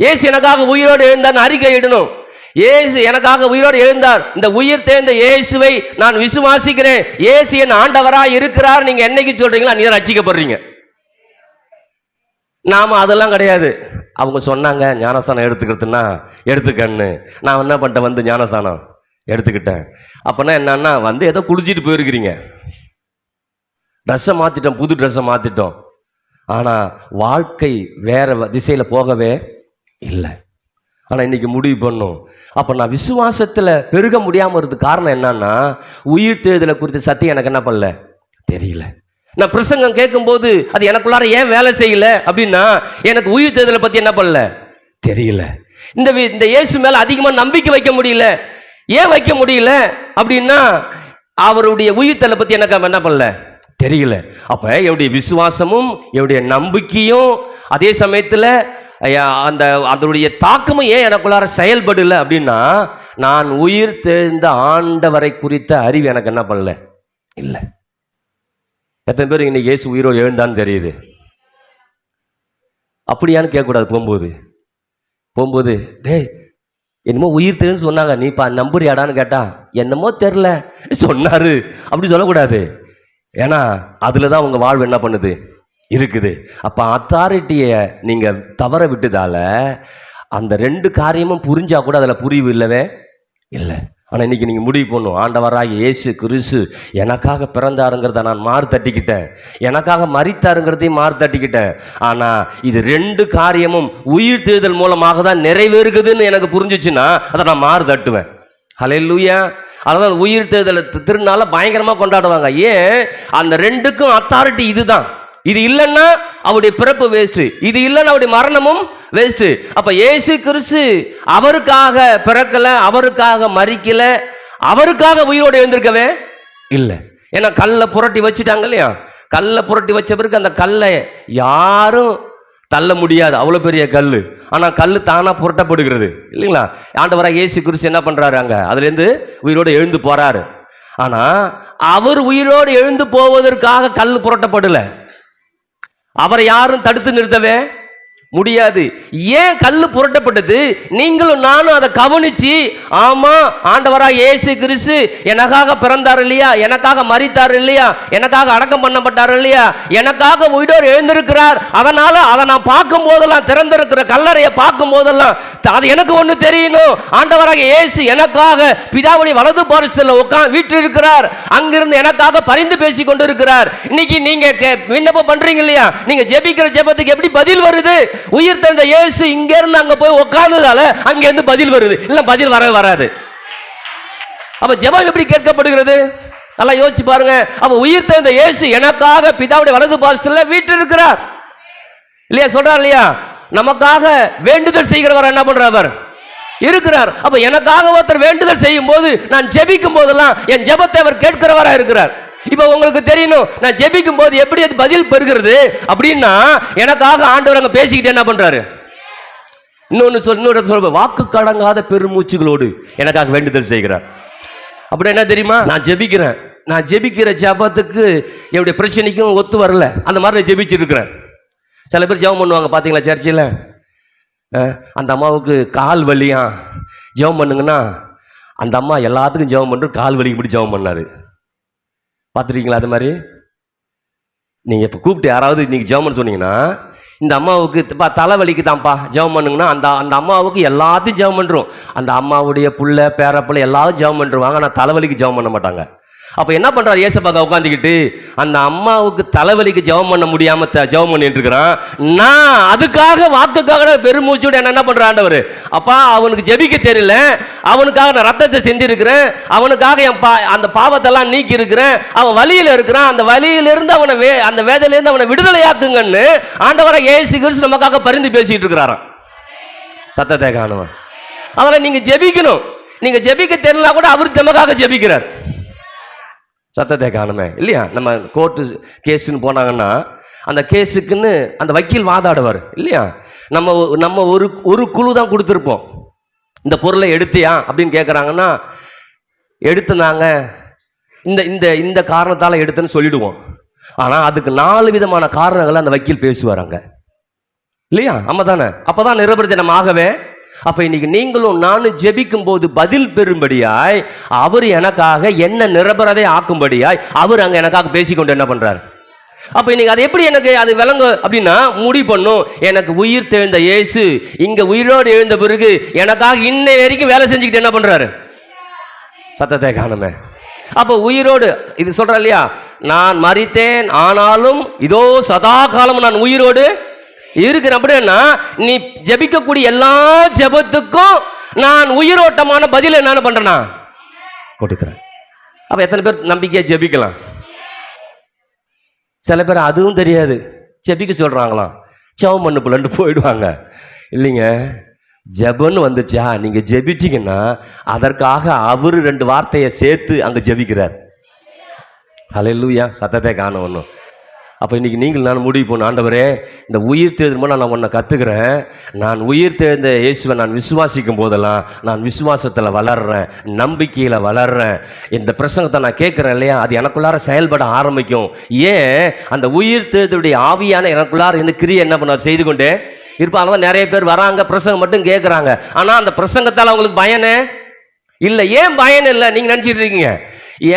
இயேசு எனக்காக உயிரோடு எழுந்தார் அறிக்கையிடணும். இயேசு எனக்காக உயிரோடு எழுந்தார், இந்த உயிர் தேர்ந்த இயேசுவை நான் விசுவாசிக்கிறேன், இயேசு என் ஆண்டவராய் இருக்கிறார் நீங்க என்னைக்கு சொல்றீங்களா நீங்க ரட்சிக்கப்படுறீங்க. நாம அதெல்லாம் கிடையாது. அவங்க சொன்னாங்க ஞானஸ்தானம் எடுத்துக்கிறதுன்னா எடுத்துக்கன்னு, நான் என்ன பண்ணிட்டேன், வந்து ஞானஸ்தானம் எடுத்துக்கிட்டேன். அப்பனா என்னன்னா, வந்து ஏதோ குளிச்சுட்டு போயிருக்கிறீங்க, ட்ரெஸ்ஸை மாத்திட்டோம், புது ட்ரெஸ்ஸை மாத்திட்டோம். ஆனா வாழ்க்கை வேற திசையில போகவே இல்லை. ஆனா இன்னைக்கு முடிவு பண்ணும். அப்ப நான் விசுவாசத்துல பெருக முடியாம இருந்தது காரணம் என்னன்னா, உயிர் தேர்தலை குறித்த சத்தியம் எனக்கு என்ன பண்ணல தெரியல. நான் பிரசங்கம் கேட்கும் போது அது எனக்குள்ளார ஏன் வேலை செய்யல அப்படின்னா, எனக்கு உயிர் தேர்தலை பத்தி என்ன பண்ணல தெரியல. இந்த இயேசு மேல அதிகமா நம்பிக்கை வைக்க முடியல. ஏன் வைக்க முடியல அப்படின்னா, அவருடைய உயிர்த்தலை பத்தி எனக்கு என்ன பண்ணல தெரியல. அப்ப என்னுடைய விசுவாசமும் என்னுடைய நம்பிக்கையும் அதே சமயத்துல அதனுடைய தாக்கமும் ஏன் எனக்குள்ளார செயல்படல அப்படின்னா, நான் உயிர் தெழுந்த ஆண்டவரை குறித்த அறிவு எனக்கு என்ன பண்ணல இல்லை. எத்தனை பேர் இன்னைக்கு இயேசு உயிரோடு எழுந்தான்னு தெரியுது? அப்படியான்னு கேட்கக்கூடாது. போகும்போது டேய் என்னமோ உயிர் தெரிஞ்சு சொன்னாங்க, நீ நம்புறியாடான்னு கேட்டா என்னமோ தெரில சொன்னாரு அப்படி சொல்லக்கூடாது. ஏன்னா அதுல தான் உங்க வாழ்வு என்ன பண்ணுது இருக்குது. அப்ப அத்தாரிட்டியை நீங்க தவற விட்டதால அந்த 2 காரியமும் புரிஞ்சா கூட அதுல புரிவு இல்லவே இல்லை. ஆனா இன்னைக்கு நீங்க முடிவு பண்ணும், ஆண்டவராகிய இயேசு கிறிஸ்து எனக்காக பிறந்தாருங்கிறத நான் மாறு தட்டிக்கிட்டேன், எனக்காக மரித்தாருங்கிறதையும் மாறு தட்டிக்கிட்டேன். ஆனா இது 2 காரியமும் உயிர் தேர்தல் மூலமாக தான் நிறைவேறுகுதுன்னு எனக்கு புரிஞ்சிச்சுன்னா அதை நான் மாறு தட்டுவேன். ஹல்லேலூயா. அதனால உயிர் தேர்தல் திருநாள பயங்கரமா கொண்டாடுவாங்க. ஏன்? அந்த 2க்கும் அத்தாரிட்டி இதுதான். இது இல்லைன்னா அவருடைய பிறப்பு வேஸ்ட், இது இல்லைன்னா அவருடைய மரணமும் வேஸ்ட். அப்ப இயேசு கிறிஸ்து அவருக்காக பிறக்கல, அவருக்காக மரிக்கல, அவருக்காக உயிரோடு எழுந்திருக்கவே இல்லை. ஏன்னா கல்லை புரட்டி வச்சுட்டாங்க இல்லையா? கல்லை புரட்டி வச்ச பிறகு அந்த கல்லை யாரும் தள்ள முடியாது, அவ்வளோ பெரிய கல். ஆனால் கல் தானாக புரட்டப்படுகிறது இல்லைங்களா? ஆண்டவராக இயேசு கிறிஸ்து என்ன பண்ணுறாரு, அங்கே அதுலேருந்து உயிரோடு எழுந்து போகிறாரு. ஆனால் அவர் உயிரோடு எழுந்து போவதற்காக கல் புரட்டப்படலை, அவரை யாரும் தடுத்து நிறுத்தவே முடியாது. ஏன் கல்லு புரட்டப்பட்டது? நீங்களும் நானும் அதை கவனிச்சு, ஆமா ஆண்டவராக இயேசு கிறிஸ்து எனக்காக பிறந்தார் இல்லையா, எனக்காக மரித்தார் இல்லையா, எனக்காக அடக்கம் பண்ணப்பட்டார் இல்லையா, எனக்காக உயிரோடு எழுந்திருக்கிறார். அதனால அதை நான் பார்க்கும் போதெல்லாம், திறந்திருக்கிற கல்லறையை பார்க்கும் போதெல்லாம் அது எனக்கு ஒண்ணு தெரியணும், ஆண்டவராக இயேசு எனக்காக பிதாவுடைய வலது பாரிசத்தில் வீற்றிருக்கிறார், அங்கிருந்து எனக்காக பரிந்து பேசி கொண்டு இருக்கிறார். இன்னைக்கு நீங்க விண்ணப்பம் பண்றீங்க இல்லையா, நீங்க ஜெபிக்கிற ஜெபத்துக்கு எப்படி பதில் வருது? உயிர் தந்த இயேசு இங்க இருந்து அங்க போய் உட்கார்ந்ததால அங்க இருந்து பதில் வருது, இல்ல பதில் வராது. அப்ப ஜெபம் எப்படி கேட்கப்படுகிறது? நல்லா யோசிச்சு பாருங்க. அப்ப உயிர் தந்த இயேசு எனக்காக பிதாவுடைய வலது பாரிசத்துல வீற்றிருக்கிறார் இல்லையா? சொல்றார் இல்லையா? நமக்காக வேண்டுதல் செய்கிறவர் என்ன பண்றவர் இருக்கிறார். அப்ப எனக்காக ஒருத்தர் வேண்டுதல் செய்யும் போது, நான் ஜெபிக்கும் போதெல்லாம் என் ஜெபத்தை அவர் கேட்கிறவரா இருக்கிறார். இப்ப உங்களுக்கு தெரியணும், நான் ஜெபிக்கும் போது எப்படி அது பதில் பெறுகிறது அப்படின்னா, எனக்காக ஆண்டவர் அங்க பேசிக்கிட்டு என்ன பண்றாரு, இன்னொன்னு சொல்ல வாக்கு கடங்காத பெருமூச்சுகளோடு எனக்காக வேண்டுதல் செய்கிறார். அப்படி என்ன தெரியுமா? நான் ஜெபிக்கிறேன், நான் ஜெபிக்கிற ஜெபத்துக்கு என்னுடைய பிரச்சனைக்கும் ஒத்து வரல, அந்த மாதிரி நான் ஜெபிச்சுட்டு இருக்கிறேன். சில பேர் ஜெபம் பண்ணுவாங்க பாத்தீங்களா சர்ச்சில், அந்த அம்மாவுக்கு கால் வலியா ஜெபம் பண்ணுங்கன்னா அந்த அம்மா எல்லாத்துக்கும் ஜெபம் பண்ணுற கால் வலிக்கு மட்டும் ஜெபம் பண்ணாரு. பார்த்துருக்கீங்களா? அது மாதிரி நீங்கள் இப்போ கூப்பிட்டு யாராவது இன்னைக்கு ஜெபம் பண்ண சொன்னீங்கன்னா, இந்த அம்மாவுக்கு தலைவலிக்கு தான்ப்பா ஜெபம் பண்ணுங்கன்னா அந்த அம்மாவுக்கு எல்லாத்தையும் ஜெபம் பண்ணுறோம். அந்த அம்மாவுடைய புள்ள பேரப்பிள்ளை எல்லாரும் ஜெபம் பண்ணுருவாங்க, ஆனால் தலைவலிக்கு ஜெபம் பண்ண மாட்டாங்க. அப்போ என்ன பண்ணுறாரு ஏசப்பாக்கா உட்காந்துக்கிட்டு, அந்த அம்மாவுக்கு தலைவலிக்கு ஜெபம் பண்ண முடியாமல் ஜெபம் பண்ணிட்டு இருக்கிறான். நான் அதுக்காக வாக்குக்காக பெருமூச்சோட என்ன பண்ணுற ஆண்டவர், அப்பா அவனுக்கு ஜெபிக்க தெரியல, அவனுக்காக நான் ரத்தத்தை செஞ்சிருக்கிறேன், அவனுக்காக அந்த பாவத்தெல்லாம் நீக்கி இருக்கிறேன், அவன் வலியில் இருக்கிறான், அந்த வலியிலிருந்து அவனை அந்த வேதனையிலிருந்து அவனை விடுதலையாக்குங்கன்னு ஆண்டவரை இயேசு கிறிஸ்து நமக்காக பரிந்து பேசிட்டு இருக்கிறாராம். சத்தத்தை காணுவான். அவனை நீங்க ஜெபிக்கணும், நீங்க ஜெபிக்க தெரியல கூட அவர் நமக்காக ஜெபிக்கிறார். சத்தத்தை காணுமே இல்லையா? நம்ம கோர்ட்டு கேஸுன்னு போனாங்கன்னா அந்த கேஸுக்குன்னு அந்த வக்கீல் வாதாடுவார் இல்லையா? நம்ம ஒரு குழு தான் கொடுத்துருப்போம். இந்த பொருளை எடுத்தியா அப்படின்னு கேட்குறாங்கன்னா, எடுத்துனாங்க இந்த இந்த இந்த காரணத்தால் எடுத்துன்னு சொல்லிடுவோம். ஆனால் அதுக்கு 4 விதமான காரணங்களை அந்த வக்கீல் பேசுவாராங்க இல்லையா? ஆமாம் தானே? அப்போ தான் நிரபராதினம் ஆகவே. அப்போ இன்னைக்கு நீங்களும் நானும் ஜெபிக்கும் போது பதில் பெறும்படியாய் அவர் எனக்காக என்ன நிரபராதை ஆக்கும்படியாய் அவர் அங்கே எனக்காக பேசிக்கொண்டு என்ன பண்றாரு. அப்போ இன்னைக்கு அது எப்படி எனக்கு அது விளங்கு அப்படின்னா, முடிவு பண்ணும், எனக்கு உயிர் தெழுந்த இயேசு இங்க உயிரோடு எழுந்த பிறகு எனக்காக இன்னை வரைக்கும் வேலை செஞ்சுக்கிட்டு என்ன பண்றாரு. சத்தத்தை காணுமே. அப்போ உயிரோடு இது சொல்ற இல்லையா, நான் மரித்தேன் ஆனாலும் இதோ சதா காலம் நான் உயிரோடு இருக்கிற. அப்படின்னா நீ ஜெபிக்கக்கூடிய எல்லா ஜெபத்துக்கும் நான் உயிரோட்டமான பதில் என்ன பண்றேன்னா கொடுக்கிறேன். அப்ப எத்தனை பேர் நம்பிக்கையா ஜெபிக்கலாம்? சில பேர் அதுவும் தெரியாது, ஜெபிக்க சொல்றாங்களாம், ஜெபம் பண்ணு புலன்னு போயிடுவாங்க. இல்லைங்க, ஜெபன்னு வந்துச்சா நீங்க ஜெபிச்சிங்கன்னா அதற்காக அவரு 2 வார்த்தையை சேர்த்து அங்க ஜெபிக்கிறார். ஹல்லேலூயா. சத்தத்தை காண ஒன்றும். அப்போ இன்றைக்கி நீங்கள் நான் முடிவு பண்ண, ஆண்டவரே இந்த உயிர் தெழுதும் போது நான் உன்னை கற்றுக்கிறேன், நான் உயிர் தெழுந்த இயேசுவை நான் விசுவாசிக்கும் போதெல்லாம் நான் விசுவாசத்தில் வளர்கிறேன், நம்பிக்கையில் வளர்கிறேன். இந்த பிரசங்கத்தை நான் கேட்குறேன் இல்லையா, அது எனக்குள்ளார செயல்பட ஆரம்பிக்கும். ஏன் அந்த உயிர் தெழுதுடைய ஆவியான எனக்குள்ளார இந்த கிரியை என்ன பண்ண செய்து கொண்டே இருப்பாங்க. நிறைய பேர் வராங்க, பிரசங்கம் மட்டும் கேட்குறாங்க, ஆனால் அந்த பிரசங்கத்தால் அவங்களுக்கு பயனே இல்லை. ஏன் பயன் இல்லை நீங்கள் நினச்சிட்டு இருக்கீங்க?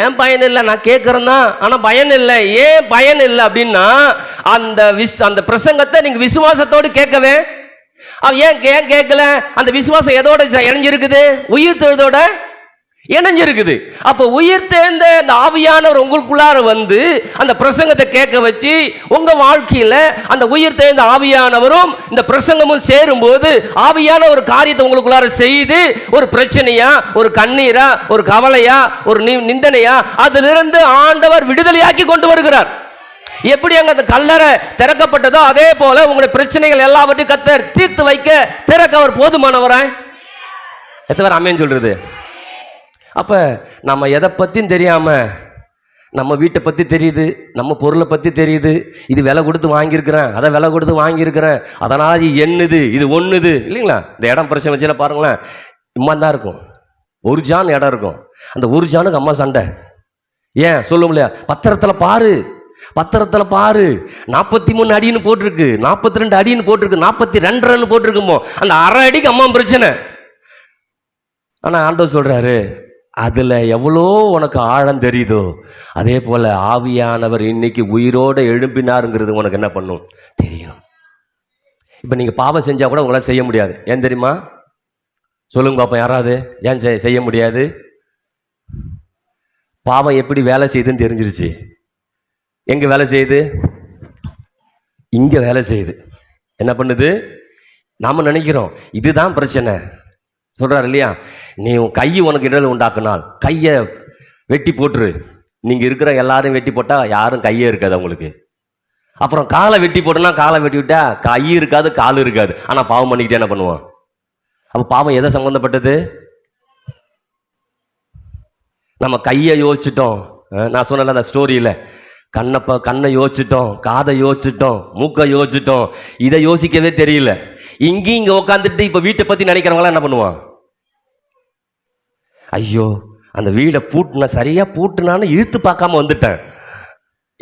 ஏன் பயன் இல்லை? நான் கேட்குறேன் தான், ஆனால் பயன் இல்லை. ஏன் பயன் இல்லை அப்படின்னா, அந்த பிரசங்கத்தை நீங்கள் விசுவாசத்தோடு கேட்கவே ஏன் கேட்கல? அந்த விசுவாசம் எதோட இணைஞ்சிருக்குது? உயிர் தெழுதோட இணைஞ்சிருக்குது. அப்போ உயிர் தேர்ந்த அந்த ஆவியானவர் உங்களுக்குள்ளார வந்து அந்த பிரசங்கத்தை கேட்க வச்சு உங்க வாழ்க்கையில அந்த உயிர் தேர்ந்த ஆவியானவரும் இந்த பிரசங்கமும் சேரும் போது ஆவியான ஒரு காரியத்தை உங்களுக்குள்ளார செய்து, ஒரு பிரச்சனையா, ஒரு கண்ணீரா, ஒரு கவலையா, ஒரு நிந்தனையா, அதிலிருந்து ஆண்டவர் விடுதலையாக்கி கொண்டு வருகிறார். எப்படி அங்க அந்த கல்லறை திறக்கப்பட்டதோ அதே போல உங்களுடைய பிரச்சனைகள் எல்லாவற்றையும் கர்த்தர் தீர்த்து வைக்க திறக்க அவர் போதுமானவராய். எத்தனை பேர் ஆமென் சொல்றது? அப்போ நம்ம எதை பற்றியும் தெரியாமல், நம்ம வீட்டை பற்றி தெரியுது, நம்ம பொருளை பற்றி தெரியுது, இது விலை கொடுத்து வாங்கியிருக்கிறேன், அதை விலை கொடுத்து வாங்கியிருக்கிறேன், அதனால் இது என்னது, இது ஒன்றுது இல்லைங்களா? இந்த இடம் பிரச்சனை வச்சுல பாருங்களேன், இம்மா தான் இருக்கும், 1 ஜான் இடம் இருக்கும், அந்த 1 ஜானுக்கு அம்மா சண்டை. ஏன் சொல்ல முடியாது? பத்திரத்தில் பாரு, 43 அடின்னு போட்டிருக்கு, 42 அடின்னு போட்டிருக்கு, 42 ரன் போட்டிருக்குமோ, அந்த அரை அடிக்கு அம்மா பிரச்சனை. ஆனால் ஆண்டவர் சொல்கிறாரு, அதில் எவ்வளோ உனக்கு ஆழம் தெரியுதோ அதே போல் ஆவியானவர் இன்னைக்கு உயிரோடு எழும்பினாருங்கிறது உனக்கு என்ன பண்ணும் தெரியும். இப்போ நீங்கள் பாவம் செஞ்சால் கூட உங்களால் செய்ய முடியாது. ஏன் தெரியுமா? சொல்லுங்க பாப்பா, யாராவது ஏன் செய்ய முடியாது? பாவம் எப்படி வேலை செய்யுதுன்னு தெரிஞ்சிருச்சு. எங்கே வேலை செய்யுது? இங்கே வேலை செய்யுது. என்ன பண்ணுது? நாம் நினைக்கிறோம் இதுதான் பிரச்சனை. சொல்கிறார் இல்லையா, நீ உன் கையை உனக்கு இடல் உண்டாக்குனால் கையை வெட்டி போட்டுரு. நீங்கள் இருக்கிற எல்லாரும் வெட்டி போட்டால் யாரும் கையே இருக்காது அவங்களுக்கு. அப்புறம் காலை வெட்டி போட்டோன்னா, காலை வெட்டி விட்டா கை இருக்காது, கால் இருக்காது. ஆனால் பாவம் பண்ணிக்கிட்டே என்ன பண்ணுவான்? அப்போ பாவம் எதை சம்மந்தப்பட்டது? நம்ம கையை யோசிச்சிட்டோம். நான் சொன்னல அந்த ஸ்டோரியில், கண்ணை யோசிச்சிட்டோம், காதை யோசிச்சிட்டோம், மூக்கை யோசிச்சிட்டோம், இதை யோசிக்கவே தெரியல. இங்கேயும் இங்கே உட்காந்துட்டு இப்போ வீட்டை பற்றி நினைக்கிறவங்களாம் என்ன பண்ணுவான்? ஐயோ அந்த வீடை பூட்டுனா, சரியா பூட்டுனான்னு இழுத்து பார்க்காம வந்துட்டேன்.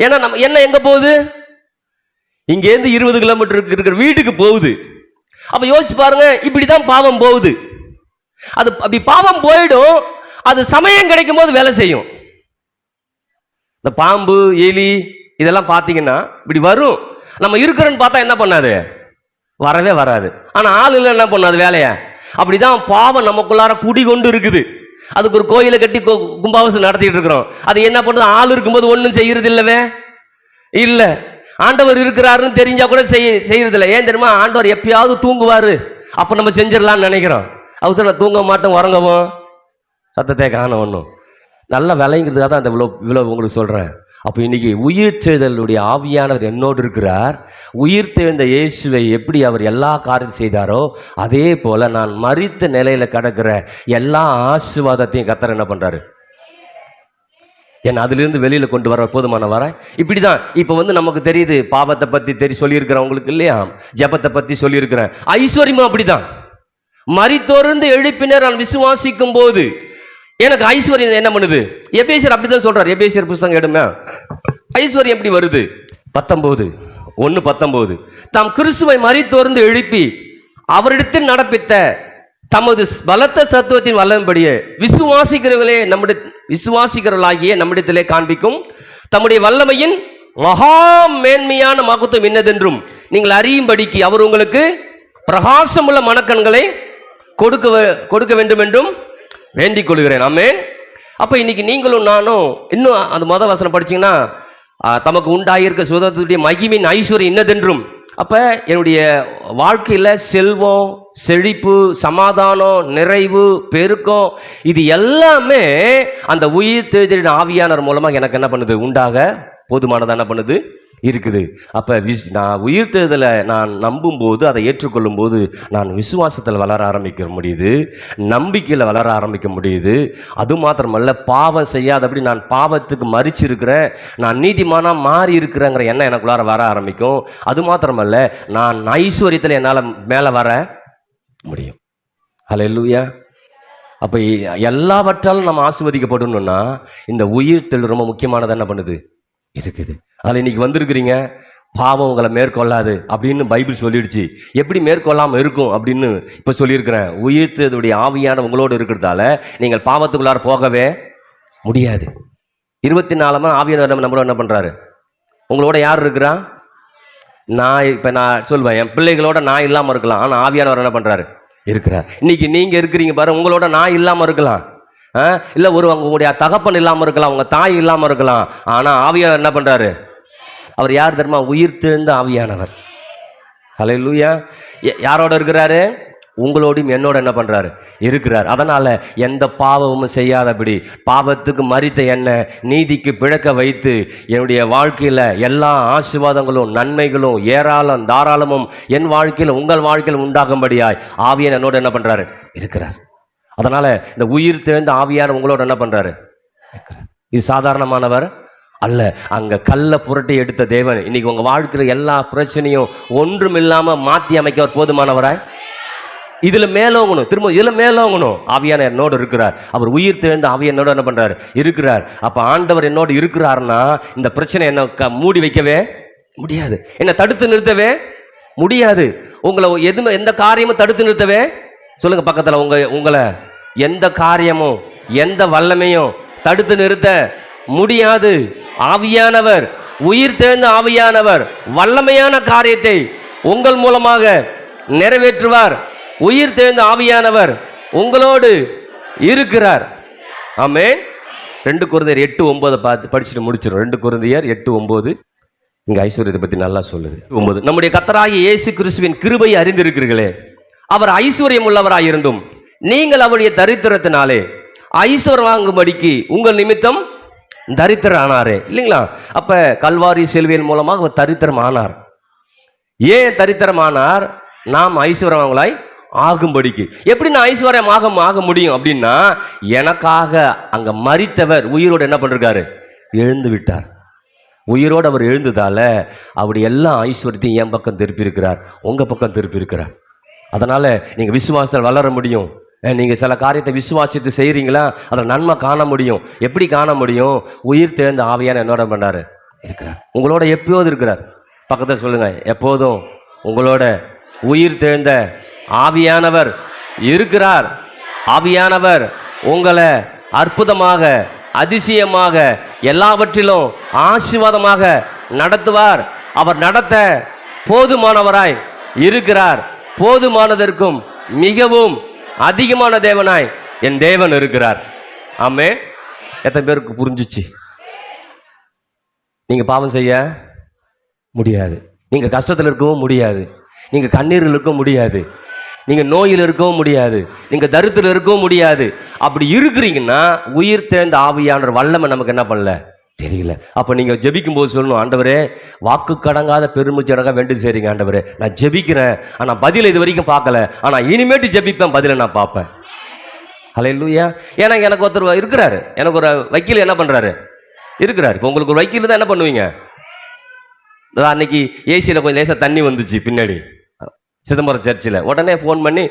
ஏன்னா நம்ம என்ன எங்கே போகுது? இங்கேருந்து 20 கிலோமீட்டருக்கு இருக்கிற வீட்டுக்கு போகுது. அப்ப யோசிச்சு பாருங்க, இப்படிதான் பாவம் போகுது. அது அப்படி பாவம் போயிடும், அது சமயம் கிடைக்கும் போது வேலை செய்யும். இந்த பாம்பு எலி இதெல்லாம் பார்த்தீங்கன்னா இப்படி வரும், நம்ம இருக்கிறன்னு பார்த்தா என்ன பண்ணாது, வரவே வராது. ஆனா ஆள் இல்லை என்ன பண்ணாது வேலைய. அப்படிதான் பாவம் நமக்குள்ளார குடி கொண்டு இருக்குது. அதுக்கு ஒரு கோயிலை கட்டி கும்பாபிஷேகம் நடத்திட்டு இருக்கிறோம். அது என்ன பண்ணுது, ஆள் இருக்கும்போது ஒன்றும் செய்யறது இல்லவே இல்லை. ஆண்டவர் இருக்கிறாருன்னு தெரிஞ்சா கூட செய்யறது இல்லை. ஏன் தெரியுமா, ஆண்டவர் எப்பயாவது தூங்குவாரு, அப்ப நம்ம செஞ்சிடலாம்னு நினைக்கிறோம். அவசரம் தூங்க மாட்டோம், உறங்கவும் சத்தத்தை காண ஒன்றும் நல்ல விலைங்கிறதுக்காக தான் அந்த இவ்வளோ உங்களுக்கு சொல்றேன். அப்போ இன்னைக்கு உயிர்த்தெழுதலுடைய ஆவியானவர் என்னோடு இருக்கிறார். உயிர்த்தெழுந்த இயேசுவை எப்படி அவர் எல்லா காரியத்தையும் செய்தாரோ அதே போல நான் மரித்த நிலையில கிடக்கிற எல்லா ஆசீர்வாதத்தையும் கர்த்தர் என்ன பண்றாரு, என்ன அதிலிருந்து வெளியில கொண்டு வர போதுமான வர. இப்படிதான் இப்போ நமக்கு தெரியுது, பாவத்தை பத்தி சொல்லியிருக்கிறவங்களுக்கு இல்லையா, ஜெபத்தை பத்தி சொல்லியிருக்கிறேன். ஐஸ்வர்யமும் அப்படிதான். மரித்தோர்ந்து எழுப்பினர் நான் விசுவாசிக்கும் போது எனக்கு ஐஸ்வர்யம் என்ன பண்ணுது. எபேசியர் அப்படிதான் சொல்றாரு. எபேசியர் புத்தகம் எடுமே, ஐஸ்வர்யம் எப்படி வருது. 19:1 தாம் கிறிஸ்துவை மரித்தோர்ந்து எழுப்பி அவரிடத்தில் நடப்பித்த தமது பலத்த சத்துவத்தின் வல்லமைப்படியே விசுவாசிக்கிறவர்களாகிய நம்மிடத்திலே காண்பிக்கும் தம்முடைய வல்லமையின் மகா மேன்மையான மகத்துவம் என்னதென்றும் நீங்கள் அறியும்படிக்கு அவர் உங்களுக்கு பிரகாசமுள்ள மனக்கண்களை கொடுக்க வேண்டும் என்றும் வேண்டிக் கொள்கிறேன். ஆமென். அப்ப இன்னைக்கு நீங்களும் நானும் இன்னும் அந்த மொத வசனம் படிச்சீங்கன்னா, தமக்கு உண்டாயிருக்க சுதந்திரத்துடைய மகிமையின் ஐஸ்வர்யம் இன்னதென்றும். அப்ப என்னுடைய வாழ்க்கையில செல்வம், செழிப்பு, சமாதானம், நிறைவு, பெருக்கம் இது எல்லாமே அந்த உயிர்த்தெழுதலின் ஆவியானவர் மூலமாக எனக்கு என்ன பண்ணுது, உண்டாக போதுமானதாக என்ன பண்ணுது இருக்குது. அப்ப நான் உயிர்த்தெழுதலை நான் நம்பும் போது, அதை ஏற்றுக்கொள்ளும் போது நான் விசுவாசத்தில் வளர ஆரம்பிக்க முடியுது, நம்பிக்கையில் வளர ஆரம்பிக்க முடியுது. அது மாத்திரமல்ல, பாவம் செய்யாதபடி நான் பாவத்துக்கு மறிச்சு இருக்கிறேன், நான் நீதிமானா மாறி இருக்கிறேங்கிற எண்ணம் எனக்குள்ளார வர ஆரம்பிக்கும். அது மாத்திரமல்ல, நான் ஐஸ்வர்யத்தில் என்னால் மேலே வர முடியும். ஹல்லேலூயா. அப்போ எல்லாவற்றாலும் நம்ம ஆசீர்வதிக்கப்படணும்னா இந்த உயிர்த்தெழுதல் ரொம்ப முக்கியமானது என்ன பண்ணுது இருக்குது. அதில் இன்னைக்கு வந்திருக்கிறீங்க, பாவம் உங்களை மேற்கொள்ளாது அப்படின்னு பைபிள் சொல்லிடுச்சு. எப்படி மேற்கொள்ளாமல் இருக்கும் அப்படின்னு இப்போ சொல்லியிருக்கிறேன். உயிர்த்தெழுதலுடைய ஆவியான உங்களோடு இருக்கிறதால நீங்கள் பாவத்துக்குள்ளார போகவே முடியாது. 24 ஆவியானவர் நம்மளோட என்ன பண்ணுறாரு, உங்களோட யார் இருக்கிறா, நான் சொல்வேன், என் பிள்ளைகளோட நான் இல்லாமல் இருக்கலாம், ஆனால் ஆவியானவர் என்ன பண்ணுறாரு, இருக்கிறார். இன்னைக்கு நீங்கள் இருக்கிறீங்க பாரு, உங்களோட நான் இல்லாமல் இருக்கலாம், இல்லை உங்களுடைய தகப்பன் இல்லாமல் இருக்கலாம், உங்கள் தாய் இல்லாமல் இருக்கலாம், ஆனால் ஆவியானவர் என்ன பண்ணுறாரு, அவர் யார் தெரியுமா, உயிர்த்தெழுந்த ஆவியானவர். ஹல்லேலூயா. யாரோட இருக்கிறாரு, உங்களோடையும் என்னோட என்ன பண்ணுறாரு, இருக்கிறார். அதனால் எந்த பாவமும் செய்யாதபடி பாவத்துக்கு மரித்த என்ன நீதிக்கு பிழக்க வைத்து என்னுடைய வாழ்க்கையில் எல்லா ஆசீர்வாதங்களும் நன்மைகளும் ஏராளம் தாராளமும் என் வாழ்க்கையில் உங்கள் வாழ்க்கையில் உண்டாகும்படியாய் ஆவியானவர் என்னோட என்ன பண்ணுறாரு, இருக்கிறார். அதனால இந்த உயிர் தெழுந்த ஆவியார் உங்களோட என்ன பண்றாரு, இது சாதாரணமானவர் அல்ல. அங்க கல்ல புரட்டி எடுத்த தேவன் இன்னைக்கு உங்க வாழ்க்கையில எல்லா பிரச்சனையும் ஒன்றும் இல்லாம மாத்தி அமைக்க போதுமானவராய் இதுல மேலோங்கணும், திரும்ப இதுல மேலோங்கணும். ஆவியான என்னோடு இருக்கிறார், அவர் உயிர் தெழுந்த ஆவிய என்னோட என்ன பண்றாரு, இருக்கிறார். அப்ப ஆண்டவர் என்னோடு இருக்கிறார்னா இந்த பிரச்சனை என்ன மூடி வைக்கவே முடியாது, என்ன தடுத்து நிறுத்தவே முடியாது. உங்களை எந்த காரியமும் தடுத்து நிறுத்தவே, சொல்லுங்க பக்கத்துல, உங்களை எந்த காரியமும் எந்த வல்லமையும் தடுத்து நிறுத்த முடியாது. ஆவியானவர், உயிர் தெழுந்த ஆவியானவர் வல்லமையான காரியத்தை உங்கள் மூலமாக நிறைவேற்றுவார். உயிர் தெழுந்த ஆவியானவர் உங்களோடு இருக்கிறார். ஆமென். 2 கொரிந்தியர் 8:9 பார்த்து படிச்சுட்டு முடிச்சிடும். 2 கொரிந்தியர் 8:9 இங்க ஐஸ்வர்யத்தை பத்தி நல்லா சொல்லுது. 9 நம்முடைய கர்த்தராகிய இயேசு கிறிஸ்துவின் கிருபையை அறிந்திருக்கிறீர்களே, அவர் ஐஸ்வர்யம் உள்ளவராயிருந்தும் நீங்கள் அவருடைய தரித்திரத்தினாலே ஐஸ்வர்யம் வாங்கும்படிக்கு உங்கள் நிமித்தம் தரித்திரம் ஆனாரே. இல்லைங்களா? அப்ப கல்வாரி சிலுவையின் மூலமாக அவர் தரித்திரம் ஆனார். ஏன் தரித்திரம் ஆனார்? நாம் ஐஸ்வர்யவான்களாய் ஆகும்படிக்கு. எப்படி நான் ஐஸ்வர்யம் ஆக முடியும் அப்படின்னா, எனக்காக அங்க மரித்தவர் உயிரோடு என்ன பண்றாரு, எழுந்து விட்டார். உயிரோடு அவர் எழுந்ததால அவருடைய எல்லா ஐஸ்வர்யத்தையும் என் பக்கம் திருப்பி இருக்கிறார், உங்க பக்கம் திருப்பி இருக்கிறார். அதனால நீங்க விசுவாசத்தில் வளர முடியும். நீங்க சில காரியத்தை விசுவாசித்து செய்றீங்களா, அதில் நன்மை காண முடியும். எப்படி காண முடியும்? உயிர் தெழுந்த ஆவியான என்னோட பண்ணாரு இருக்கிறார், உங்களோட எப்போதும் இருக்கிறார். பக்கத்தில் சொல்லுங்க, எப்போதும் உங்களோட உயிர் தெழுந்த ஆவியானவர் இருக்கிறார். ஆவியானவர் உங்களை அற்புதமாக, அதிசயமாக, எல்லாவற்றிலும் ஆசீர்வாதமாக நடத்துவார். அவர் நடத்த போதுமானவராய் இருக்கிறார். போதுமானதற்கும் மிகவும் அதிகமான தேவனாய் என் தேவன் இருக்கிறார். ஆமென். எத்தனை பேருக்கு புரிஞ்சிச்சு? நீங்க பாவம் செய்ய முடியாது, நீங்க கஷ்டத்தில் இருக்கவும் முடியாது, நீங்க கண்ணீரில் இருக்கவும் முடியாது, நீங்க நோயில் இருக்கவும் முடியாது, நீங்க தரித்திரம் இருக்கவும் முடியாது. அப்படி இருக்கிறீங்கன்னா உயிர் தேர்ந்த ஆவியானவர் வல்லமை நமக்கு என்ன பண்ணல தெரியல. அப்ப நீங்க ஜெபிக்கும் போது சொல்லணும், ஆண்டவரே வாக்கு கடங்காத பெருமிச்சடங்க வேண்டு செய்றீங்க ஆண்டவரே, நான் ஜெபிக்கிறேன், ஆனா பதில இது வரைக்கும் பார்க்கல, ஆனா இனிமேட்டு ஜெபிப்பேன், பதில நான் பார்ப்பேன். ஹல்லேலூயா. ஏன்னா எனக்கு ஒருத்தர் இருக்கிறாரு, எனக்கு ஒரு வக்கீல் என்ன பண்றாரு இருக்கிறாரு. இப்போ உங்களுக்கு ஒரு வக்கீல் தான் என்ன பண்ணுவீங்க? அன்னைக்கு ஏசியில் கொஞ்சம் லேசாக தண்ணி வந்துச்சு பின்னாடி சிதம்பரம் சர்ச்சில். உடனே ஃபோன் பண்ணி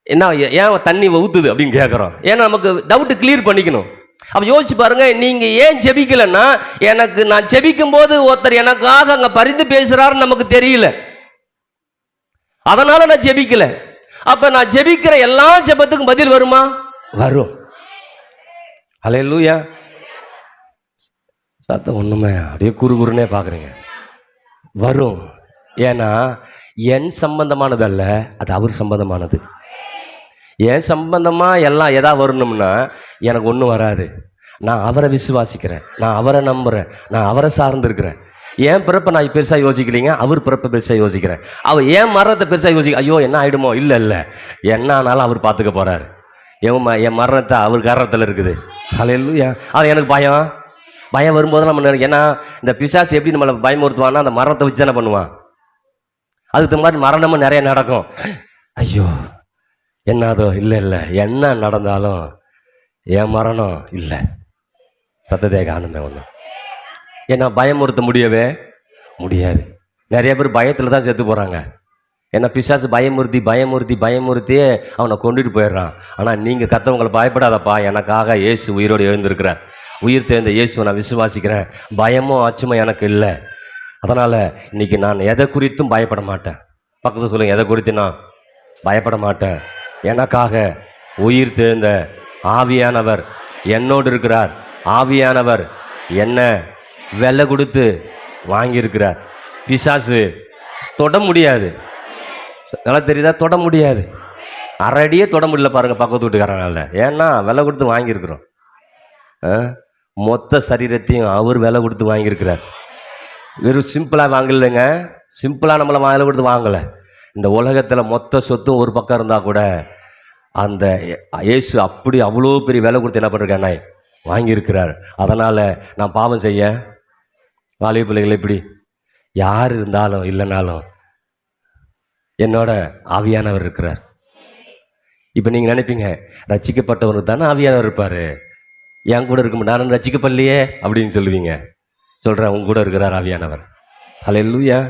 என்ன ஏன் தண்ணி ஊற்றுது அப்படின்னு கேட்குறோம். ஏன்னா நமக்கு டவுட்டு கிளியர் பண்ணிக்கணும். அப்போ யோசிச்சு பாருங்க, நீங்கள் ஏன் ஜெபிக்கலைன்னா, எனக்கு நான் ஜெபிக்கும் போது ஒருத்தர் எனக்காக அங்கே பரிந்து பேசுகிறாருன்னு நமக்கு தெரியல, அதனால நான் ஜெபிக்கல. அப்போ நான் ஜெபிக்கிற எல்லா ஜெபத்துக்கும் பதில் வருமா? வரும். ஹல்லேலூயா. சத்தம் ஒன்றுமே அப்படியே குறுகுறுன்னே பார்க்குறீங்க. வரும். ஏன்னா என் சம்பந்தமானது அல்ல, அது அவர் சம்பந்தமானது. என் சம்பந்தமாக எல்லாம் எதா வரணும்னா எனக்கு ஒன்றும் வராது. நான் அவரை விசுவாசிக்கிறேன், நான் அவரை நம்புகிறேன், நான் அவரை சார்ந்திருக்கிறேன். என் பிறப்பை நான் பெருசாக யோசிக்கலைங்க, அவர் பிறப்பை பெருசாக யோசிக்கிறேன். அவர் ஏன் மரணத்தை பெருசாக யோசிக்க, ஐயோ என்ன ஆகிடுமோ, இல்லை இல்லை, என்ன ஆனாலும் அவர் பார்த்துக்க போகிறார். என் மரணத்தை அவர் காரணத்தில் இருக்குது. ஹல்லேலூயா. அது எனக்கு பயம் வரும்போது நம்ம, ஏன்னா இந்த பிசாசு எப்படி நம்மளை பயமுறுத்துவான்னா அந்த மரணத்தை வச்சு தானே பண்ணுவான். அதுக்கு மாதிரி மரணமும் நிறைய நடக்கும். ஐயோ என்னதோ, இல்லை இல்லை, என்ன நடந்தாலும் என் மரணம் இல்லை. சத்தத்தை காணுமே ஒன்று. ஏன்னா பயமுறுத்த முடியவே முடியாது. நிறைய பேர் பயத்தில் தான் செத்து போகிறாங்க. ஏன்னா பிசாசு பயமுறுத்தியே அவனை கொண்டுட்டு போயிடுறான். ஆனால் நீங்கள் கர்த்தவங்களை பயப்படாதப்பா, எனக்காக இயேசு உயிரோடு எழுந்திருக்கிறார், உயிர் தேர்ந்த இயேசுவை நான் விசுவாசிக்கிறேன், பயமோ அச்சமோ எனக்கு இல்லை. அதனால் இன்னைக்கு நான் எதை குறித்தும் பயப்பட மாட்டேன். பக்கத்தில் சொல்லுங்கள், எதை குறித்து நான் பயப்பட மாட்டேன். எனக்காக உயிர் தேர்ந்த ஆவியானவர் என்னோடு இருக்கிறார். ஆவியானவர் என்ன விலை கொடுத்து வாங்கியிருக்கிறார். பிசாசு தொட முடியாது. நல்லா தெரியுதா? தொட முடியாது. அரடியே தொட முடியல பாருங்க பக்கத்து வீட்டுக்காரனால. ஏன்னா விலை கொடுத்து வாங்கியிருக்கிறோம். மொத்த சரீரத்தையும் அவர் விலை கொடுத்து வாங்கியிருக்கிறார். வெறும் சிம்பிளாக வாங்கலைங்க, சிம்பிளாக நம்மளை விலை கொடுத்து வாங்கலை. இந்த உலகத்தில் மொத்த சொத்தும் ஒரு பக்கம் இருந்தால் கூட அந்த இயேசு அப்படி அவ்வளோ பெரிய விலை கொடுத்து என்ன பண்ணிருக்கேன் வாங்கியிருக்கிறார். அதனால் நான் பாவம் செய்ய வாலிப பிள்ளைகள் இப்படி யார் இருந்தாலும் இல்லைனாலும் என்னோட ஆவியானவர் இருக்கிறார். இப்போ நீங்கள் நினைப்பீங்க, ரட்சிக்கப்பட்டவனுக்கு தானே ஆவியானவர் இருப்பார், என் கூட இருக்க முடியும், நான் ரட்சிக்கப்படலையே அப்படின்னு சொல்லுவீங்க. சொல்கிறேன், உங்க கூட இருக்கிறார் ஆவியானவர். ஹல்லேலூயா.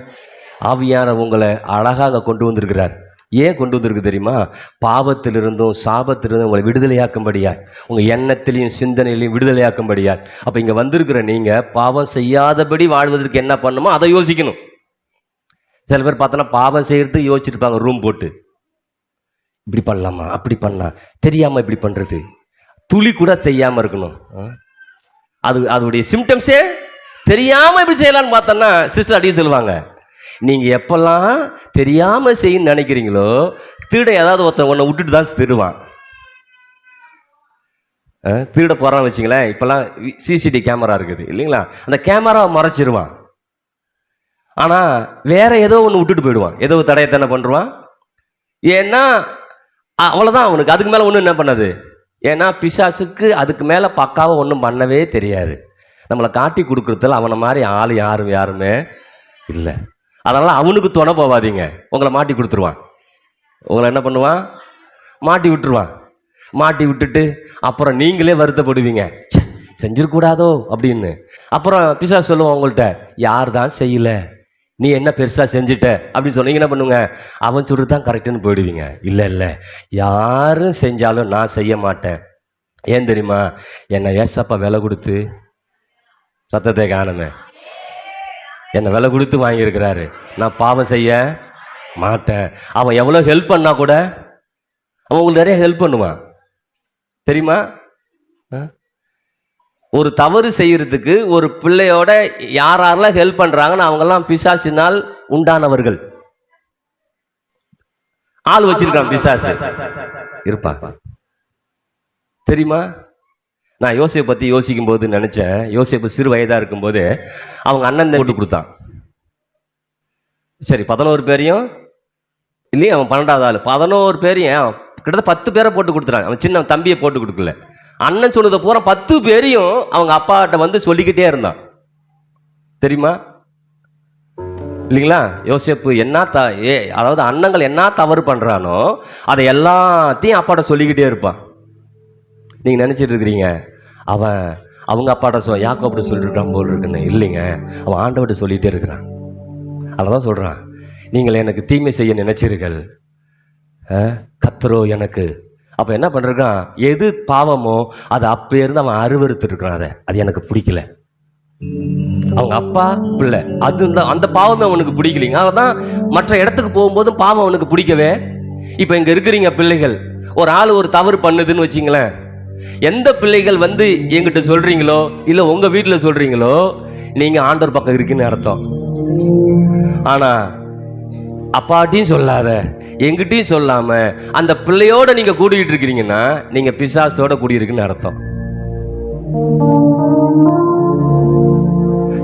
ஆவியானவர் உங்களை அழகாக கொண்டு வந்திருக்கிறார். ஏன் கொண்டு வந்திருக்கு தெரியுமா? பாவத்திலிருந்தும் சாபத்திலிருந்தும் உங்களை விடுதலையாக்கும்படியா, உங்கள் எண்ணத்திலையும் சிந்தனையிலையும் விடுதலையாக்கும்படியா. அப்போ இங்கே வந்திருக்கிற நீங்கள் பாவம் செய்யாதபடி வாழ்வதற்கு என்ன பண்ணணுமோ அதை யோசிக்கணும். சில பேர் பார்த்தோன்னா பாவம் செய்கிறது யோசிச்சுருப்பாங்க, ரூம் போட்டு இப்படி பண்ணலாமா அப்படி பண்ணலாம், தெரியாமல் இப்படி பண்ணுறது, துளி கூட தெரியாமல் இருக்கணும். அதோடைய சிம்டம்ஸே தெரியாமல் இப்படி செய்யலான்னு பார்த்தோன்னா சிஸ்டர் அடிக்க சொல்லுவாங்க, நீங்கள் எப்பெல்லாம் தெரியாமல் செய்யணும்னு நினைக்கிறீங்களோ திருட ஏதாவது ஒருத்தன் உன்னை விட்டுட்டு தான் திருடுவான். திருட போகிறான்னு வச்சிங்களேன், இப்போல்லாம் சிசிடிவி கேமரா இருக்குது இல்லைங்களா, அந்த கேமராவை மறைச்சிருவான். ஆனால் வேற ஏதோ ஒன்று விட்டுட்டு போயிடுவான், ஏதோ தடையத்தை என்ன பண்ணுவான். ஏன்னா அவ்வளோதான், அவனுக்கு அதுக்கு மேலே ஒன்றும் என்ன பண்ணது. ஏன்னா பிசாசுக்கு அதுக்கு மேலே பக்காவை ஒன்றும் பண்ணவே தெரியாது. நம்மளை காட்டி கொடுக்குறதுல அவனை மாதிரி ஆள் யாருமே இல்லை. அதனால் அவனுக்கு துணை போவாதீங்க, உங்களை மாட்டி கொடுத்துருவான். உங்களை என்ன பண்ணுவான், மாட்டி விட்டுருவான். மாட்டி விட்டுட்டு அப்புறம் நீங்களே வருத்தப்படுவீங்க, செஞ்சிருக்கூடாதோ அப்படின்னு. அப்புறம் பிசாசு சொல்லுவான் உங்கள்கிட்ட, யார் தான் செய்யலை, நீ என்ன பெருசாக செஞ்சுட்ட அப்படின்னு சொன்னீங்க. என்ன பண்ணுங்க, அவன் சொல்கிறது தான் கரெக்டுன்னு போயிடுவீங்க. இல்லை இல்லை, யாரும் செஞ்சாலும் நான் செய்ய மாட்டேன். ஏன் தெரியுமா, என்னை ஏசப்பா விலை கொடுத்து, சத்தத்தை காணுமே, என்னை விலை கொடுத்து வாங்கியிருக்கிறாரு, நான் பாவம் செய்ய மாட்டேன். அவன் எவ்வளோ ஹெல்ப் பண்ணா கூட அவன் உங்களுக்கு நிறைய ஹெல்ப் பண்ணுவான் தெரியுமா? ஒரு தவறு செய்யறதுக்கு ஒரு பிள்ளையோட யாரெல்லாம் ஹெல்ப் பண்றாங்கன்னு அவங்கெல்லாம் பிசாசினால் உண்டானவர்கள். ஆள் வச்சிருக்கான் பிசாசு இருப்பான் தெரியுமா? நான் யோசேப்பை பத்தி யோசிக்கும் போது நினைச்சேன், யோசேப்பு சிறு வயதா இருக்கும் போது அவங்க அண்ணன் போட்டு கொடுத்தான். சரி 11 பேரையும் இல்லையா, அவன் 12வது ஆள் 11 பேரையும் கிட்டத்தட்ட 10 பேரை போட்டு கொடுத்துறாங்க. அவன் சின்ன தம்பியை போட்டு கொடுக்கல. அண்ணன் சொன்னதை பூரா 10 பேரையும் அவங்க அப்பாட்ட வந்து சொல்லிக்கிட்டே இருந்தான் தெரியுமா? இல்லைங்களா? யோசேப்பு என்ன அதாவது அண்ணங்கள் என்ன தவறு பண்றானோ அதை எல்லாத்தையும் அப்பாட்ட சொல்லிக்கிட்டே இருப்பான். நீங்க நினைச்சிட்டு இருக்கிறீங்க அவன் அவங்க அப்பாட்ட யாக்கோப்ட்ட சொல்லிருக்கான் போல் இருக்குன்னு. இல்லைங்க, அவன் ஆண்டவர்கிட்ட சொல்லிட்டே இருக்கிறான். அததான் சொல்றான், நீங்கள் எனக்கு தீமை செய்ய நினைச்சீர்கள், கர்த்தரோ எனக்கு. அப்ப என்ன பண்றான், எது பாவமோ அதை அப்ப இருந்து அவன் அருவருத்து இருக்கிறான். அது எனக்கு பிடிக்கல. அவங்க அப்பா பிள்ளை அது அந்த பாவமே அவனுக்கு பிடிக்கலைங்க. அதான் மற்ற இடத்துக்கு போகும்போதும் பாவம் அவனுக்கு பிடிக்கவே. இப்ப இங்க இருக்கிறீங்க பிள்ளைகள், ஒரு ஆள் ஒரு தவறு பண்ணுதுன்னு வச்சிங்களேன், எந்த பிள்ளைகள் வந்து எங்கிட்ட சொல்றீங்களோ இல்ல உங்க வீட்டுல சொல்றீங்களோ நீங்க ஆண்டவர் பக்கம் இருக்குன்னு அர்த்தம். ஆனா அப்பாட்டையும் சொல்லாத எங்கிட்டையும் சொல்லாம அந்த பிள்ளையோட நீங்க கூடிக்கிட்டு இருக்கிறீங்கன்னா நீங்க பிசாசோட கூடியிருக்குன்னு அர்த்தம்.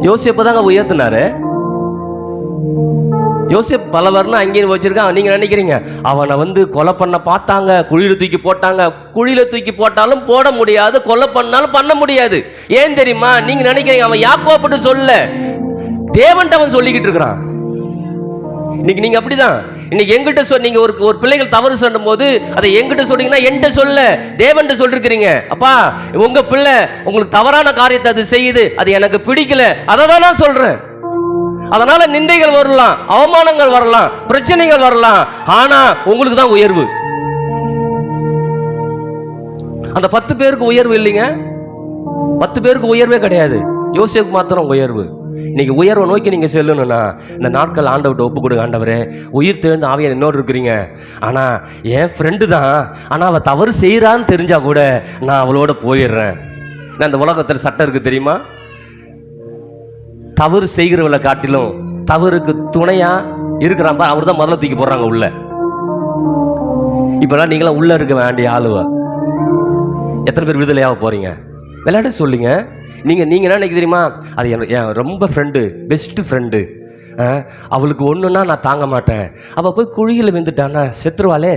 யோசேப்பு தாங்க உயர்த்தினாரு. யோசேப் பல வருடம் அங்கேயும் வச்சிருக்கான். நீங்க நினைக்கிறீங்க அவனை வந்து கொலை பண்ண பார்த்தாங்க, குழியில தூக்கி போட்டாங்க. குழியில தூக்கி போட்டாலும் போட முடியாது, கொலை பண்ணாலும் பண்ண முடியாது. ஏன் தெரியுமா? நீங்க நினைக்கிறீங்க அவன் யாக்கோப்ட்ட சொல்ல, தேவன்ட்ட அவன் சொல்லிக்கிட்டு இருக்கிறான். இன்னைக்கு நீங்க அப்படிதான். இன்னைக்கு எங்கிட்ட நீங்க ஒரு பிள்ளைகள் தவறு சொல்லும் போது அதை எங்கிட்ட சொல்றீங்கன்னா என்கிட்ட சொல்ல, தேவன்ட்ட சொல்லிருக்கிறீங்க. அப்பா உங்க பிள்ளை உங்களுக்கு தவறான காரியத்தை அது செய்யுது, அது எனக்கு பிடிக்கல, அதை தான் நான் சொல்றேன். அதனால நிந்தைகள் வரலாம், அவமானங்கள் வரலாம், பிரச்சனைகள் வரலாம், ஆனா உங்களுக்கு தான் உயர்வு. அந்த 10 பேருக்கு உயர்வு இல்லைங்க. 10 பேருக்கு உயர்வே கிடையாது. யோசேப்பு மாத்திரம் உயர்வு. இன்னைக்கு உயர்வை நோக்கி நீங்க செல்லணும்னா இந்த நாட்கள் ஆண்டவர்கிட்ட ஒப்பு கொடுங்க. ஆண்டவரே, உயிர் தெழுந்த ஆவியார் என்னோடு இருக்கிறீங்க, ஆனா என் ஃப்ரெண்டு தான், ஆனா அவ தவறு செய்யறான்னு தெரிஞ்சா கூட நான் அவளோட போயிடுறேன். நான் இந்த உலகத்தில் சட்டம் இருக்கு தெரியுமா? தவறு செய்கிறவளை காட்டிலும் தவறுக்கு துணையா இருக்கிறான் அவர் தான் முதல்ல தூக்கி போடுறாங்க உள்ள. இப்பெல்லாம் நீங்களாம் உள்ள இருக்க வேண்டிய ஆளுவ. எத்தனை பேர் விடுதலையாக போறீங்க? விளையாட சொல்லுங்க. நீங்க என்ன நினைக்க தெரியுமா? அது என் ரொம்ப ஃப்ரெண்டு, பெஸ்ட் ஃப்ரெண்டு, அவளுக்கு ஒண்ணுன்னா நான் தாங்க மாட்டேன், அவ போய் குழியில் விழுந்துட்டானா செத்துருவாளே.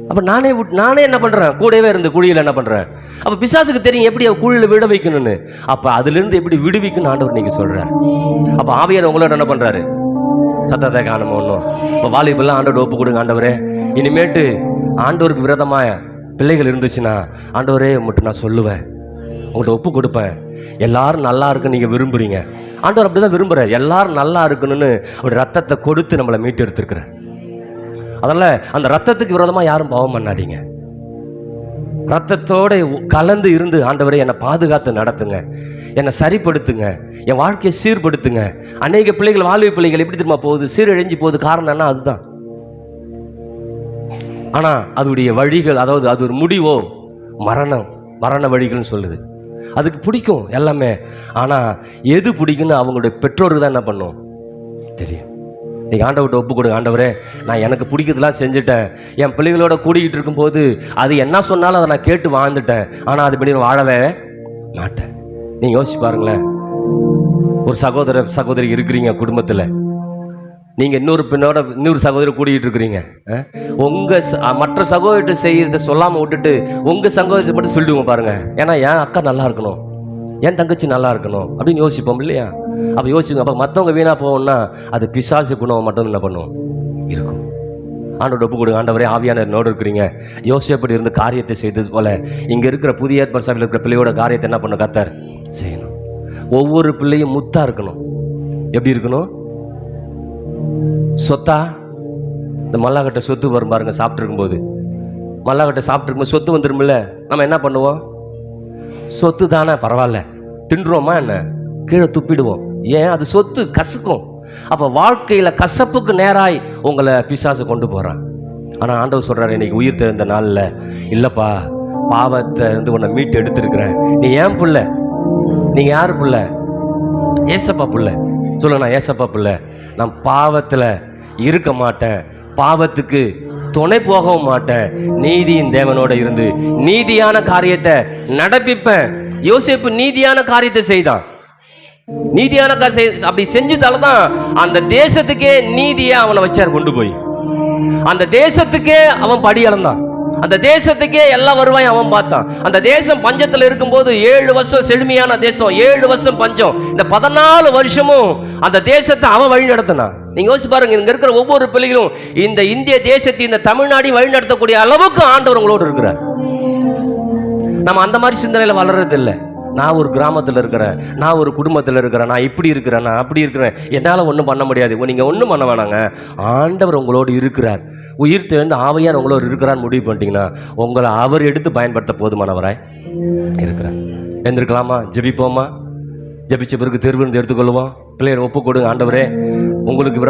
அப்ப நானே என்ன பண்றேன், கூடவே இருந்து குழியில் என்ன பண்றேன். அப்ப பிசாசுக்கு தெரியும் எப்படி குழியில விட வைக்கணும்னு. அப்ப அதுல இருந்து எப்படி விடுவிக்கணும் ஆண்டவர் நீங்க சொல்றாரு. அப்ப ஆவியார் உங்களோட என்ன பண்றாரு, சத்தத்தை காணணும் ஒன்றும். இப்போ வாலிபெல்லாம் ஆண்டவர் ஒப்பு கொடுங்க. ஆண்டவரே, இனிமேட்டு ஆண்டவருக்கு விரோதமா பிள்ளைகள் இருந்துச்சுன்னா ஆண்டவரே மட்டும் நான் சொல்லுவேன், உங்கள்கிட்ட ஒப்பு கொடுப்பேன். எல்லாரும் நல்லா இருக்குன்னு நீங்க விரும்புறீங்க, ஆண்டவர் அப்படிதான் விரும்புற. எல்லாரும் நல்லா இருக்கணும்னு அப்படி ரத்தத்தை கொடுத்து நம்மளை மீட்டு எடுத்திருக்கிற. அதனால அந்த ரத்தத்துக்கு விரோதமா யாரும் பாவம் பண்ணாதீங்க. ரத்தத்தோட கலந்து இருந்து ஆண்டவரே என்னை பாதுகாத்து நடத்துங்க, என்னை சரிப்படுத்துங்க, என் வாழ்க்கையை சீர்படுத்துங்க. அநேக பிள்ளைகள், வாழ்வு பிள்ளைகள் எப்படி தெரியுமா போகுது, சீரழிஞ்சு போகுது. காரணம் என்ன? அதுதான். ஆனா அதோடைய வழிகள், அதாவது அது ஒரு முடிவோ மரண வழிகள்னு சொல்லுது. அதுக்கு பிடிக்கும் எல்லாமே. ஆனா எது பிடிக்குன்னு அவங்களுடைய பெற்றோருக்கு தான் என்ன பண்ணும் தெரியும். நீங்க ஆண்டவர்கிட்ட ஒப்பு கொடுங்க. ஆண்டவரே, நான் எனக்கு பிடிக்கிறதுலாம் செஞ்சுட்டேன், என் பிள்ளைகளோட கூடிக்கிட்டு இருக்கும்போது அது என்ன சொன்னாலும் அதை நான் கேட்டு வாழ்ந்துட்டேன், ஆனா அதுபடி வாழவே மாட்டேன். நீங்க யோசிச்சு பாருங்களேன். ஒரு சகோதரி இருக்கிறீங்க குடும்பத்தில், நீங்க இன்னொரு சகோதரி கூடிக்கிட்டு இருக்கிறீங்க. உங்க மற்ற சகோதரிட்ட செய்யறத சொல்லாம விட்டுட்டு உங்க சகோதரி மட்டும் சொல்லிடுவோம் பாருங்க. ஏன்னா என் அக்கா நல்லா இருக்கணும், என் தங்கச்சி நல்லா இருக்கணும் அப்படின்னு யோசிப்போம் இல்லையா? அப்ப யோசிச்சுங்க. அப்ப மற்றவங்க வீணா போவோம்னா அது பிசாசு குணம் மட்டும் என்ன பண்ணும் இருக்கும். ஆண்டோட ஒப்பு கொடுங்க. ஆண்டவரே, ஆவியான என்னோடு இருக்கிறீங்க, யோசிப்படி இருந்து காரியத்தை செய்தது போல இங்க இருக்கிற புதிய ஏற்பாடு சபையில் இருக்கிற பிள்ளையோட காரியத்தை என்ன பண்ணும் கர்த்தர் செய்யணும். ஒவ்வொரு பிள்ளையும் முத்தா இருக்கணும். எப்படி இருக்கணும்? சொத்தா? இந்த மல்லாக்கட்டை சொத்து வரும் பாருங்க. சாப்பிட்டு இருக்கும்போது மல்லாக்கட்டை சாப்பிட்டு இருக்கும்போது சொத்து வந்துருமில்ல, நம்ம என்ன பண்ணுவோம்? சொத்து தானே, பரவாயில்ல தின்றுவோமா என்ன, கீழே துப்பிடுவோம். ஏன்? அது சொத்து, கசுக்கும். அப்போ வாழ்க்கையில் கசப்புக்கு நேராய் உங்களை பிசாசு கொண்டு போகிறான். ஆனால் ஆண்டவர் சொல்கிறார், இன்னைக்கு உயிர் தெழுந்த நாளில் இல்லைப்பா, பாவத்தை இருந்து உன்னை மீட்டு எடுத்திருக்கிறேன். நீ ஏன் பிள்ளை? நீங்கள் யார் பிள்ளை? ஏசப்பா பிள்ளை. சொல்லுங்க, நான் ஏசப்பா பிள்ளை. நான் பாவத்தில் இருக்க மாட்டேன், பாவத்துக்கு துணை போகவும் மாட்டேன், நீதியின் தேவனோட இருந்து நீதியான காரியத்தை நடப்பிப்பேன். யோசேப்பு நீதியான காரியத்தை செய்தான். நீதியான காரியம் அப்படி செஞ்சதால தான் அந்த தேசத்துக்கே நீதியை அவனை வச்சார் கொண்டு போய். அந்த தேசத்துக்கே அவன் படி அளந்தான். அந்த தேசத்துக்கே எல்லா வருவாயும் அவன் பார்த்தான். அந்த தேசம் பஞ்சத்தில் இருக்கும்போது 7 வருஷம் செழுமையான தேசம், 7 வருஷம் பஞ்சம். இந்த 14 வருஷமும் அந்த தேசத்தை அவன் வழி நடத்தினான். நீங்க யோசிச்சு பாருங்க, இங்க இருக்கிற ஒவ்வொரு பிள்ளைகளும் இந்த இந்திய தேசத்தை, இந்த தமிழ்நாட்டை வழி நடத்தக்கூடிய அளவுக்கு ஆண்டவர் உங்களோடு இருக்கிறார். நம்ம அந்த மாதிரி சிந்தனையில் வளர்றது இல்லை. நான் ஒரு கிராமத்தில் இருக்கிறேன், நான் ஒரு குடும்பத்தில் இருக்கிறேன், நான் இப்படி இருக்கிறேன், நான் அப்படி இருக்கிறேன், என்னால் ஒன்றும் பண்ண முடியாது. நீங்கள் ஒன்றும் பண்ண வேணாங்க, ஆண்டவர் உங்களோடு இருக்கிறார், உயிர் தெழுந்து ஆவியார் உங்களோடு இருக்கிறான்னு முடிவு பண்ணிட்டீங்கன்னா உங்களை அவர் எடுத்து பயன்படுத்த போதுமானவராய் இருக்கிறார். எழுந்திருக்கலாமா? ஜெபிப்போமா? ஜெபிச்ச பிறகு தேர்வு எடுத்துக்கொள்வோம். பிள்ளையர் ஒப்பு கொடுங்க. ஆண்டவரே, உங்களுக்கு